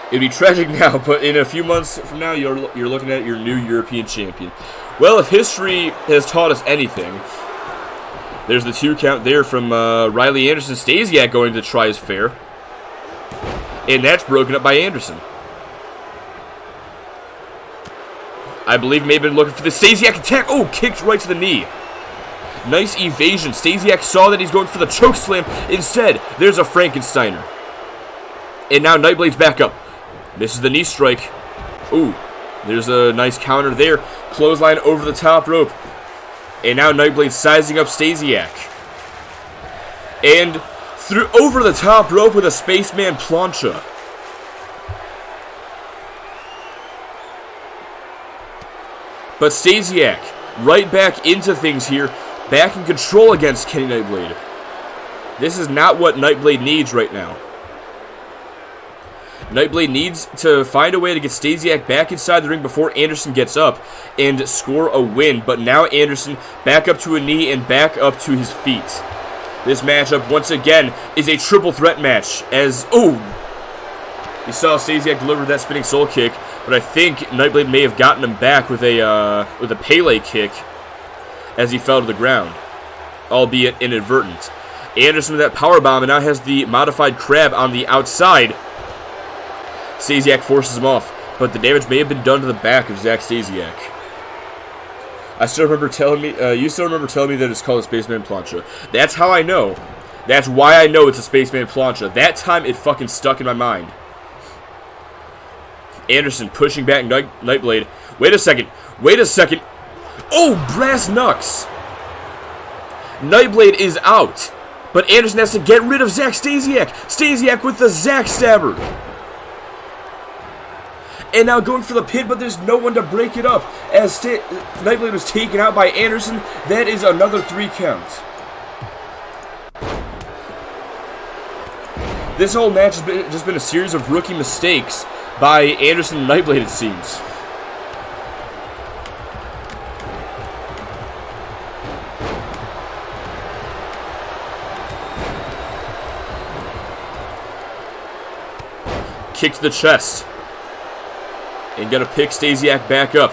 It'd be tragic now, but in a few months from now, you're looking at your new European champion. Well, if history has taught us anything, there's the 2 count there from Riley Anderson. Stasiak going to try his fair. And that's broken up by Anderson. I believe may have been looking for the Stasiak attack. Oh, kicked right to the knee. Nice evasion. Stasiak saw that he's going for the choke slam. Instead, there's a Frankensteiner. And now Nightblade's back up. Misses the knee strike. Ooh, there's a nice counter there. Clothesline over the top rope. And now Nightblade sizing up Stasiak. And through over the top rope with a Spaceman plancha. But Stasiak right back into things here. Back in control against Kenny Nightblade. This is not what Nightblade needs right now. Nightblade needs to find a way to get Stasiak back inside the ring before Anderson gets up and score a win. But now Anderson back up to a knee and back up to his feet. This matchup, once again, is a triple threat match as, oh, you saw Stasiak deliver that spinning soul kick, but I think Nightblade may have gotten him back with a Pele kick as he fell to the ground, albeit inadvertent. Anderson with that powerbomb and now has the modified crab on the outside. Stasiak forces him off, but the damage may have been done to the back of Zack Stasiak. I still remember telling me, you still remember telling me that it's called a Spaceman Plancha. That's how I know. That's why I know it's a Spaceman Plancha. That time it fucking stuck in my mind. Anderson pushing back Nightblade. Wait a second. Wait a second. Oh, brass knucks. Nightblade is out. But Anderson has to get rid of Zack Stasiak. Stasiak with the Zack Stabber. And now going for the pin, but there's no one to break it up. As Nightblade was taken out by Anderson, that is another 3 counts. This whole match has just been a series of rookie mistakes by Anderson and Nightblade, it seems. Kick to the chest. And gonna pick Stasiak back up.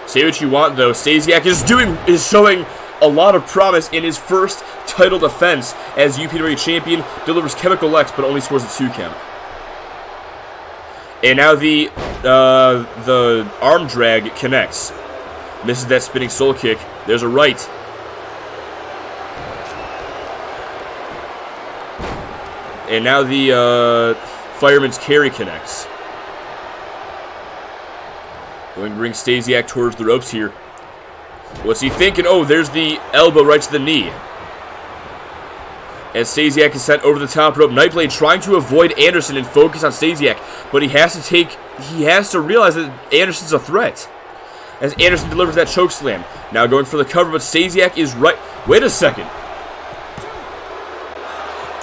Say what you want though, Stasiak is showing a lot of promise in his first title defense as UPW champion. Delivers Chemical X, but only scores a 2 count. And now the arm drag connects. Misses that spinning soul kick. There's a right. And now the fireman's carry connects. Going to bring Stasiak towards the ropes here. What's he thinking? Oh, there's the elbow right to the knee. As Stasiak is sent over the top rope, Nightblade trying to avoid Anderson and focus on Stasiak, but he has to realize that Anderson's a threat. as Anderson delivers that choke slam. Now going for the cover, but Stasiak is right. Wait a second.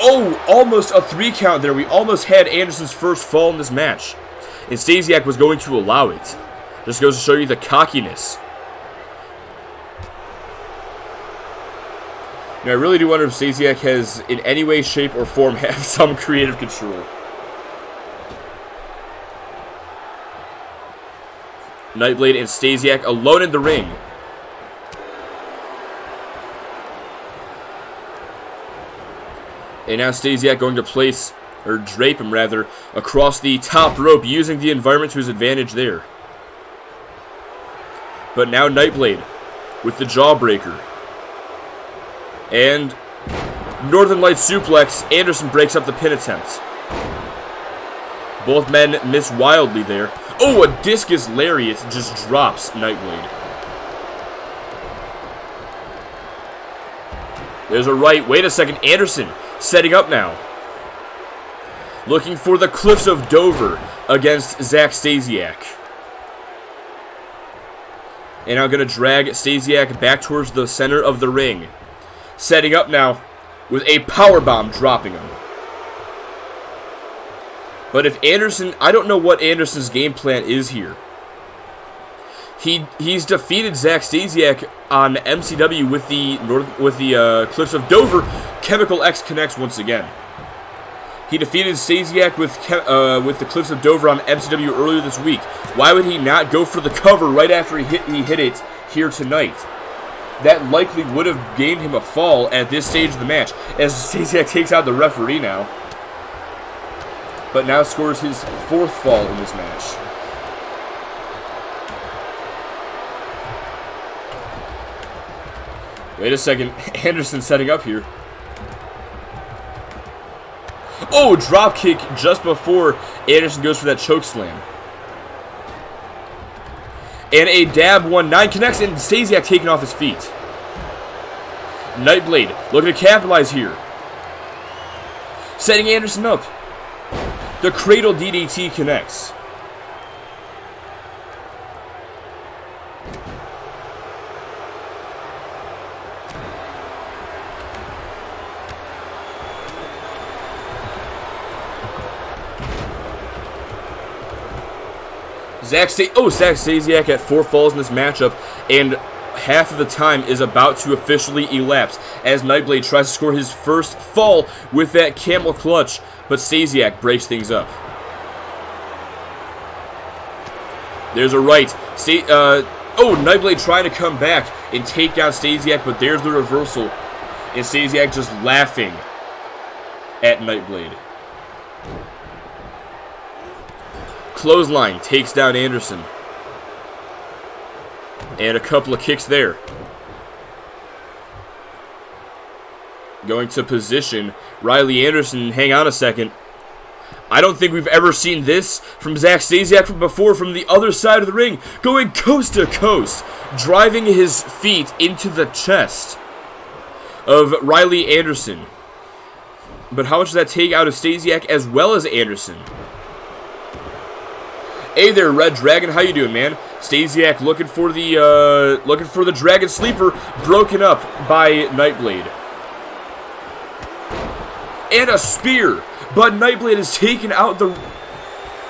Oh, almost a 3 count there. We almost had Anderson's first fall in this match. And Stasiak was going to allow it. Just goes to show you the cockiness. Now, I really do wonder if Stasiak has, in any way, shape, or form, have some creative control. Nightblade and Stasiak alone in the ring. And now Stasiak going to place, or drape him rather, across the top rope, using the environment to his advantage there. But now Nightblade with the jawbreaker. And Northern Lights suplex. Anderson breaks up the pin attempt. Both men miss wildly there. Oh, a discus lariat just drops Nightblade. There's a right. Wait a second. Anderson setting up now. Looking for the Cliffs of Dover against Zack Stasiak. And I'm going to drag Stasiak back towards the center of the ring. Setting up now with a powerbomb dropping him. But if Anderson, I don't know what Anderson's game plan is here. He's defeated Zack Stasiak on MCW with the Cliffs of Dover. Chemical X connects once again. He defeated Stasiak with the Cliffs of Dover on MCW earlier this week. Why would he not go for the cover right after he hit it here tonight? That likely would have gained him a fall at this stage of the match, as Stasiak takes out the referee now. But now scores his 4th fall in this match. Wait a second, Anderson setting up here. Oh, drop kick just before Anderson goes for that choke slam. And a dab 1-9 connects, and Stasiak taken off his feet. Nightblade looking to capitalize here. Setting Anderson up. The Cradle DDT connects. Zack Stasiak at 4 falls in this matchup, and half of the time is about to officially elapse as Nightblade tries to score his first fall with that camel clutch, but Stasiak breaks things up. There's a right. Nightblade trying to come back and take down Stasiak, but there's the reversal, and Stasiak just laughing at Nightblade. Clothesline takes down Anderson. And a couple of kicks there. Going to position Riley Anderson. Hang on a second. I don't think we've ever seen this from Zack Stasiak from before, from the other side of the ring. Going coast to coast. Driving his feet into the chest of Riley Anderson. But how much does that take out of Stasiak as well as Anderson? Hey there, Red Dragon. How you doing, man? Stasiak looking for the Dragon Sleeper, broken up by Nightblade. And a spear, but Nightblade is taken out the...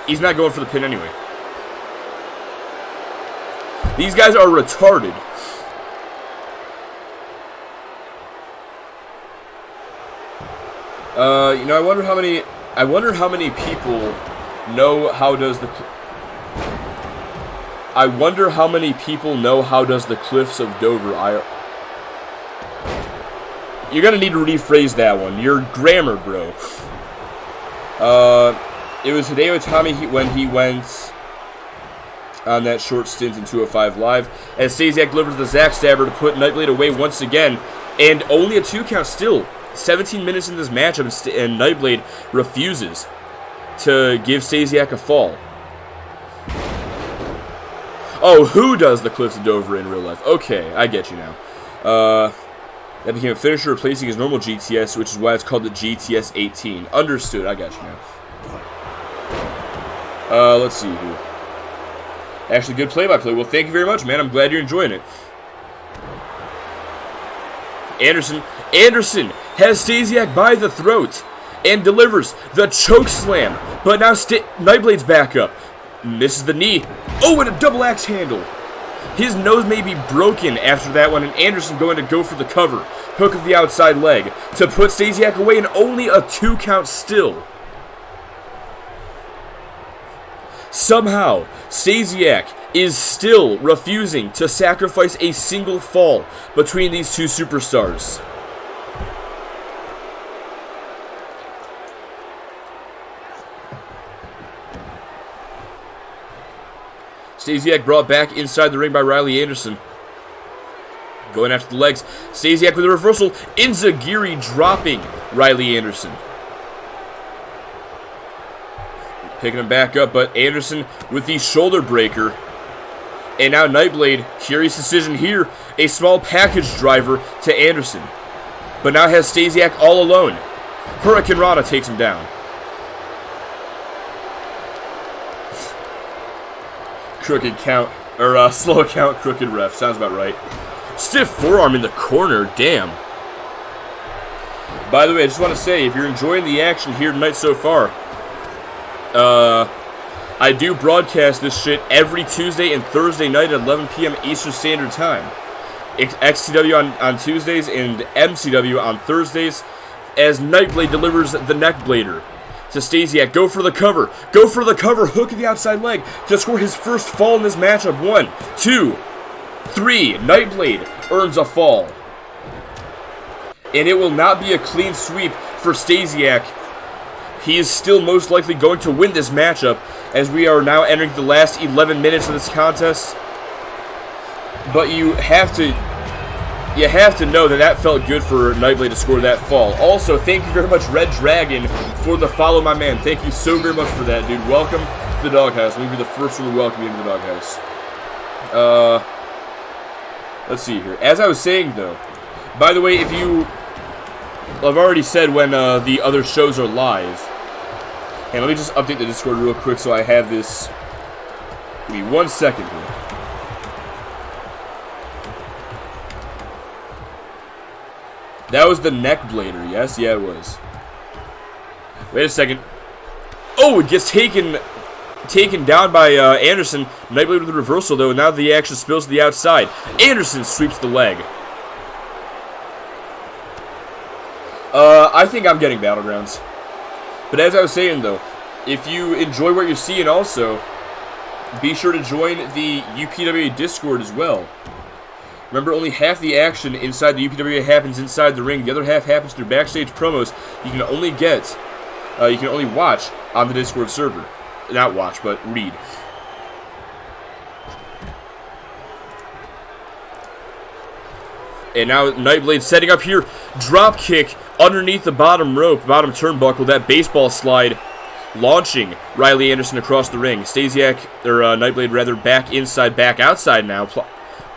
He's not going for the pin anyway. These guys are retarded. I wonder how many people know how does the... I wonder how many people know how does the Cliffs of Dover. You're gonna need to rephrase that one. Your grammar, bro. It was Hideo Itami when he went on that short stint in 205 Live, as Stasiak delivers the Zack Stabber to put Nightblade away once again, and only a 2 count still. 17 minutes in this matchup, and Nightblade refuses to give Stasiak a fall. Oh, who does the Cliffs of Dover in real life? Okay, I get you now. That became a finisher replacing his normal GTS, which is why it's called the GTS 18. Understood, I got you now. Let's see here. Actually, good play-by-play. Well, thank you very much, man. I'm glad you're enjoying it. Anderson has Stasiak by the throat and delivers the choke slam. But now Nightblade's back up. Misses the knee. Oh, and a double axe handle. His nose may be broken after that one, and Anderson going to go for the cover. Hook of the outside leg to put Stasiak away, and only a 2 count still. Somehow, Stasiak is still refusing to sacrifice a single fall between these two superstars. Stasiak brought back inside the ring by Riley Anderson. Going after the legs. Stasiak with a reversal. Enziguri dropping Riley Anderson. Picking him back up, but Anderson with the shoulder breaker. And now Nightblade, curious decision here. A small package driver to Anderson. But now has Stasiak all alone. Hurricane Rana takes him down. Crooked count, or slow count, crooked ref. Sounds about right. Stiff forearm in the corner. Damn. By the way, I just want to say, if you're enjoying the action here tonight so far, I do broadcast this shit every Tuesday and Thursday night at 11 p.m. Eastern Standard Time. XCW on Tuesdays and MCW on Thursdays, as Nightblade delivers the neckblader to Stasiak. Go for the cover. Go for the cover. Hook of the outside leg to score his first fall in this matchup. 1, 2, 3. Nightblade earns a fall. And it will not be a clean sweep for Stasiak. He is still most likely going to win this matchup, as we are now entering the last 11 minutes of this contest. But you have to know that felt good for Nightblade to score that fall. Also, thank you very much, Red Dragon, for the follow, my man. Thank you so very much for that, dude. Welcome to the Doghouse. Let me be the first one to welcome you into the Doghouse. Let's see here. As I was saying, though, by the way, I've already said when the other shows are live. And let me just update the Discord real quick so I have this. Give me 1 second here. That was the neckblader, yes? Yeah, it was. Wait a second. Oh, it gets taken down by Anderson. Nightblade with the reversal, though. Now the action spills to the outside. Anderson sweeps the leg. I think I'm getting Battlegrounds. But as I was saying, though, if you enjoy what you're seeing also, be sure to join the UPWA Discord as well. Remember, only half the action inside the UPWA happens inside the ring. The other half happens through backstage promos. You can only watch on the Discord server. Not watch, but read. And now Nightblade setting up here. Drop kick underneath the bottom rope, bottom turnbuckle. That baseball slide launching Riley Anderson across the ring. Nightblade rather, back inside, back outside now.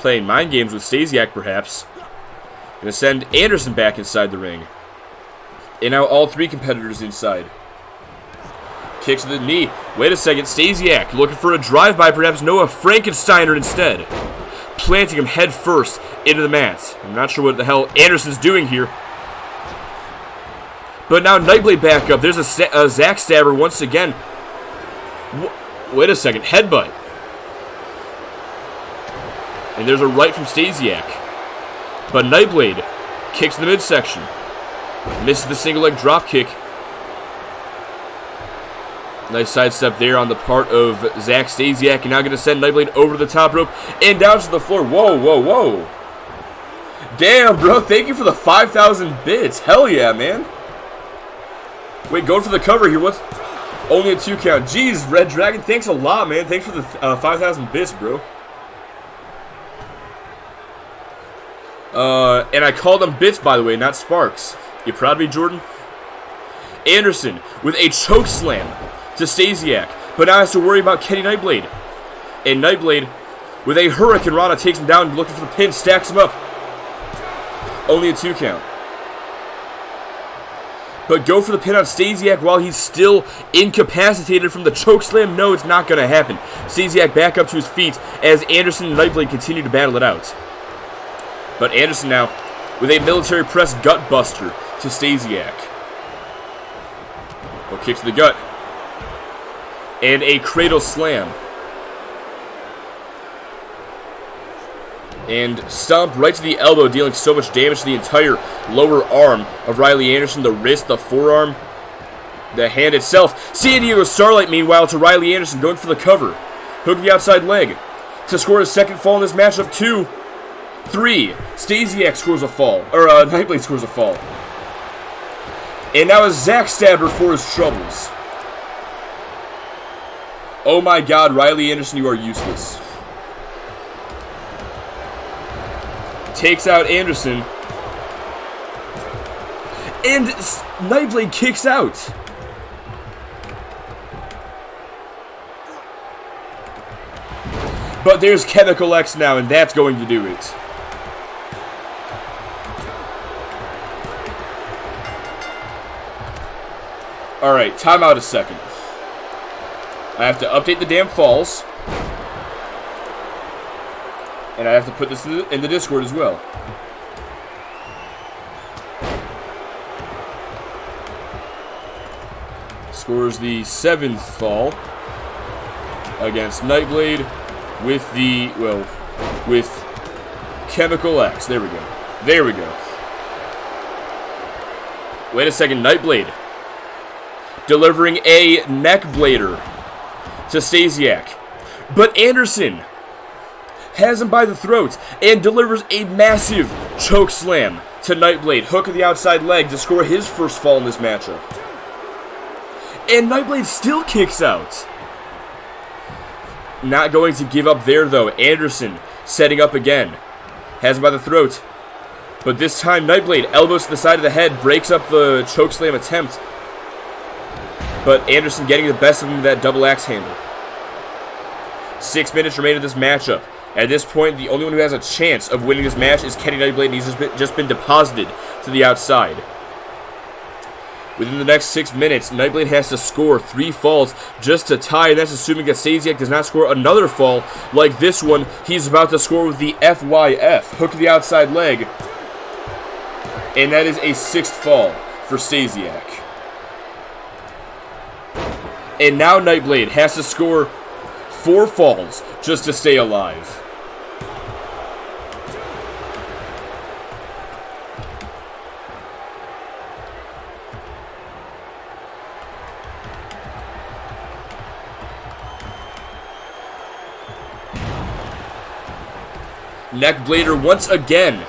Playing mind games with Stasiak, perhaps. Gonna send Anderson back inside the ring. And now all three competitors inside. Kicks to the knee. Wait a second. Stasiak looking for a drive-by, perhaps Noah Frankensteiner instead. Planting him head first into the mat. I'm not sure what the hell Anderson's doing here. But now Nightblade back up. There's a Zack Stabber once again. Wait a second. Headbutt. And there's a right from Stasiak. But Nightblade kicks in the midsection. Misses the single leg drop kick. Nice sidestep there on the part of Zack Stasiak. And now going to send Nightblade over the top rope and down to the floor. Whoa, whoa, whoa. Damn, bro. Thank you for the 5,000 bits. Hell yeah, man. Wait, going for the cover here. What's only a 2 count? Jeez, Red Dragon. Thanks a lot, man. Thanks for the 5,000 bits, bro. And I called them bits, by the way, not sparks. You proud of me, Jordan? Anderson with a choke slam to Stasiak, but now has to worry about Kenny Nightblade. And Nightblade with a Hurricane Rana takes him down, looking for the pin, stacks him up. Only a 2 count. But go for the pin on Stasiak while he's still incapacitated from the chokeslam. No, it's not going to happen. Stasiak back up to his feet as Anderson and Nightblade continue to battle it out. But Anderson now with a military press gut buster to Stasiak. Oh, kick to the gut. And a cradle slam. And stomp right to the elbow, dealing so much damage to the entire lower arm of Riley Anderson. The wrist, the forearm, the hand itself. San Diego Starlight, meanwhile, to Riley Anderson, going for the cover. Hook the outside leg to score his second fall in this matchup. 2, 3. Stasiak scores a fall. Or Nightblade scores a fall. And now a Zack Stabber for his troubles. Oh my god, Riley Anderson, you are useless. Takes out Anderson. And Nightblade kicks out. But there's Chemical X now, and that's going to do it. Alright, time out a second. I have to update the damn falls. And I have to put this in the Discord as well. Scores the 7th fall against Nightblade with the, well, with Chemical X. There we go. There we go. Wait a second, Nightblade delivering a neck blader to Stasiak. But Anderson has him by the throat and delivers a massive choke slam to Nightblade. Hook of the outside leg to score his first fall in this matchup. And Nightblade still kicks out. Not going to give up there though. Anderson setting up again. Has him by the throat. But this time Nightblade elbows to the side of the head, breaks up the choke slam attempt. But Anderson getting the best of him with that double axe handle. 6 minutes remain in this matchup. At this point, the only one who has a chance of winning this match is Kenny Nightblade, and he's just been deposited to the outside. Within the next 6 minutes, Nightblade has to score 3 falls just to tie, and that's assuming that Stasiak does not score another fall like this one. He's about to score with the FYF, hook of the outside leg, and that is a 6th fall for Stasiak. And now Nightblade has to score 4 falls just to stay alive. Neck blader once again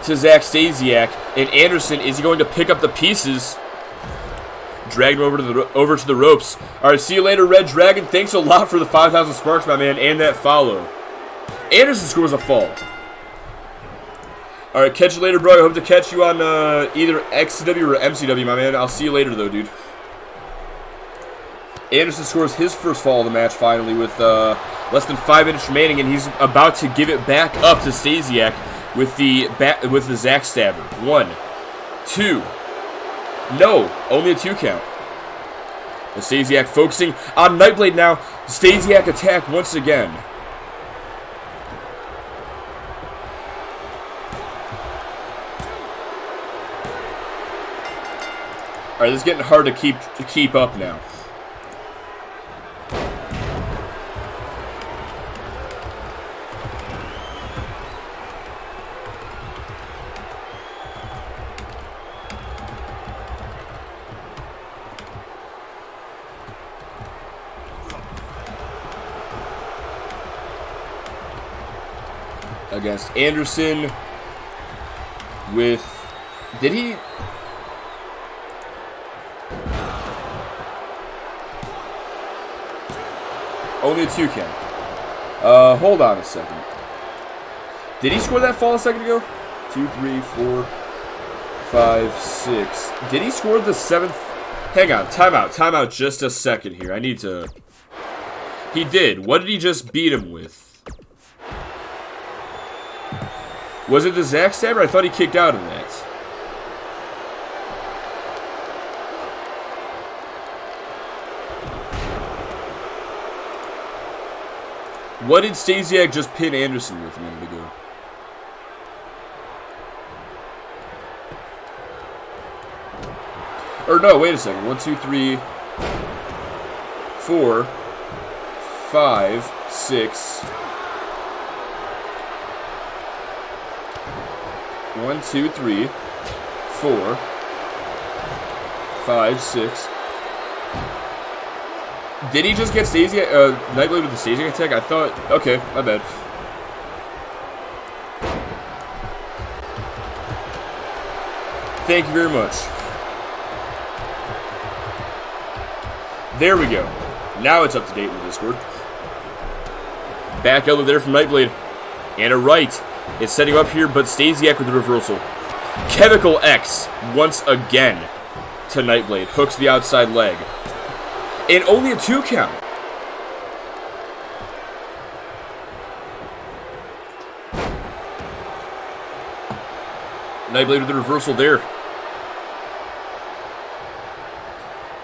to Zack Stasiak, and Anderson is going to pick up the pieces. Dragged him over to the ropes. Alright, see you later, Red Dragon. Thanks a lot for the 5,000 sparks, my man, and that follow. Anderson scores a fall. Alright, catch you later, bro. I hope to catch you on either XCW or MCW, my man. I'll see you later, though, dude. Anderson scores his first fall of the match, finally, with less than 5 minutes remaining, and he's about to give it back up to Stasiak with the Zack Stabber. 1, 2... No, only a 2 count. And Stasiak focusing on Nightblade now. Stasiak attack once again. Alright, this is getting hard to keep up now. Against Anderson with, did he? Only a 2 count. Hold on a second. Did he score that fall a second ago? 2, 3, 4, 5, 6. Did he score the 7th? Hang on, timeout just a second here. I need to. He did. What did he just beat him with? Was it the Zack Stabber? I thought he kicked out of that. What did Stasiak just pin Anderson with a minute ago? Or no, wait a second. 1, 2, 3, 4, 5, 6. 1, 2, 3, 4, 5, 6. Did he just get Stasiak, Nightblade with the Stasiak attack? I thought, okay, my bad. Thank you very much. There we go. Now it's up to date with Discord. Back elbow there from Nightblade. And a right. It's setting up here, but Stasiak with the reversal. Chemical X once again to Nightblade. Hooks the outside leg. And only a 2 count. Nightblade with the reversal there.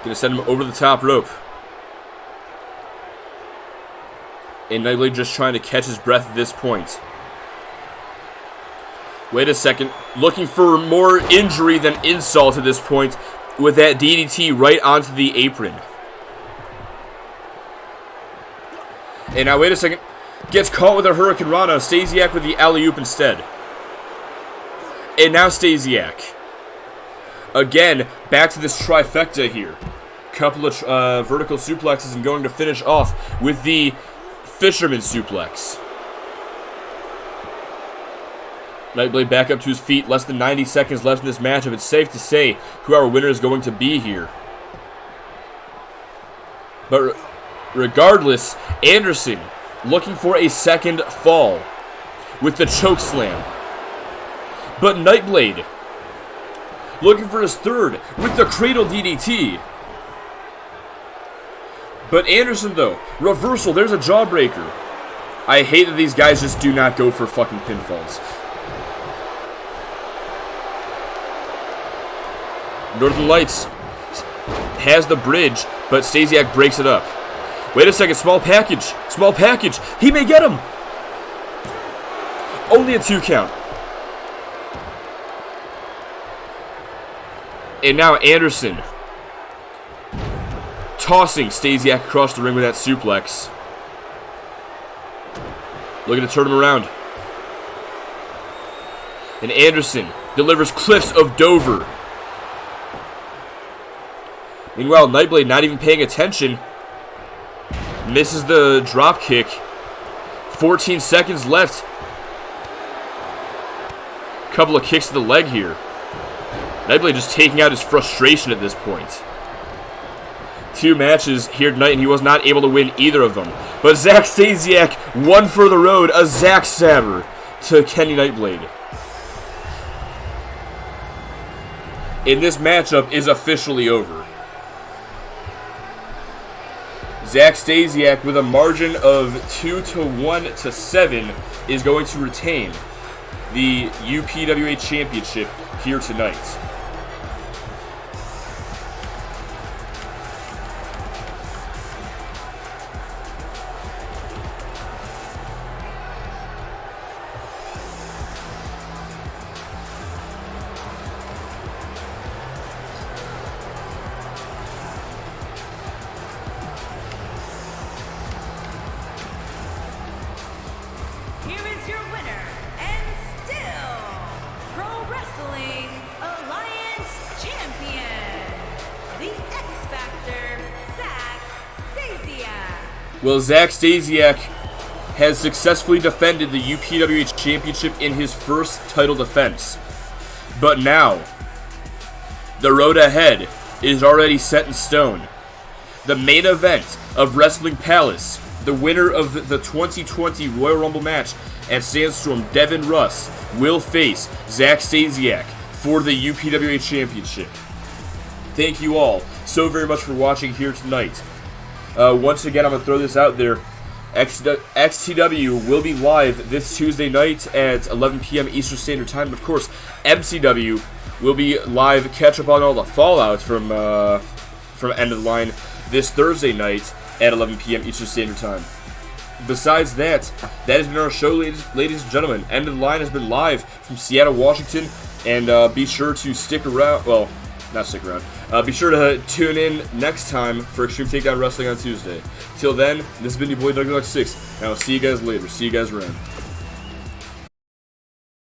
Gonna send him over the top rope. And Nightblade just trying to catch his breath at this point. Wait a second. Looking for more injury than insult at this point with that DDT right onto the apron. And now wait a second. Gets caught with a Hurricane Rana. Stasiak with the alley-oop instead. And now Stasiak. Again, back to this trifecta here. Couple of vertical suplexes and going to finish off with the Fisherman suplex. Nightblade back up to his feet. Less than 90 seconds left in this matchup. It's safe to say who our winner is going to be here. But regardless, Anderson looking for a second fall with the choke slam. But Nightblade looking for his third with the cradle DDT. But Anderson, though, reversal, there's a jawbreaker. I hate that these guys just do not go for fucking pinfalls. Northern Lights has the bridge, but Stasiak breaks it up. Wait a second, small package. Small package. He may get him. Only a 2 count. And now Anderson tossing Stasiak across the ring with that suplex. Looking to turn him around. And Anderson delivers Cliffs of Dover. Meanwhile, Nightblade not even paying attention. Misses the drop kick. 14 seconds left. Couple of kicks to the leg here. Nightblade just taking out his frustration at this point. 2 matches here tonight, and he was not able to win either of them. But Zack Stasiak won for the road, a Zack Sabre to Kenny Nightblade. And this matchup is officially over. Zack Stasiak, with a margin of 2-1 to 7, is going to retain the UPWA Championship here tonight. Here is your winner, and still Pro Wrestling Alliance Champion, the X Factor, Zack Stasiak. Well, Zack Stasiak has successfully defended the UPWA Championship in his first title defense. But now, the road ahead is already set in stone. The main event of Wrestling Palace, the winner of the 2020 Royal Rumble match at Sandstorm, Devin Russ, will face Zack Stasiak for the UPWA Championship. Thank you all so very much for watching here tonight. Once again, I'm going to throw this out there. XTW will be live this Tuesday night at 11 p.m. Eastern Standard Time. Of course, MCW will be live, catch up on all the fallout from End of the Line this Thursday night at 11 p.m. Eastern Standard Time. besides that, that has been our show, ladies and gentlemen. End of the Line has been live from Seattle, Washington, and be sure to stick around. Well, not stick around. Be sure to tune in next time for Extreme Takedown Wrestling on Tuesday. Till then, this has been your boy Doug 6, and I'll see you guys later. See you guys around.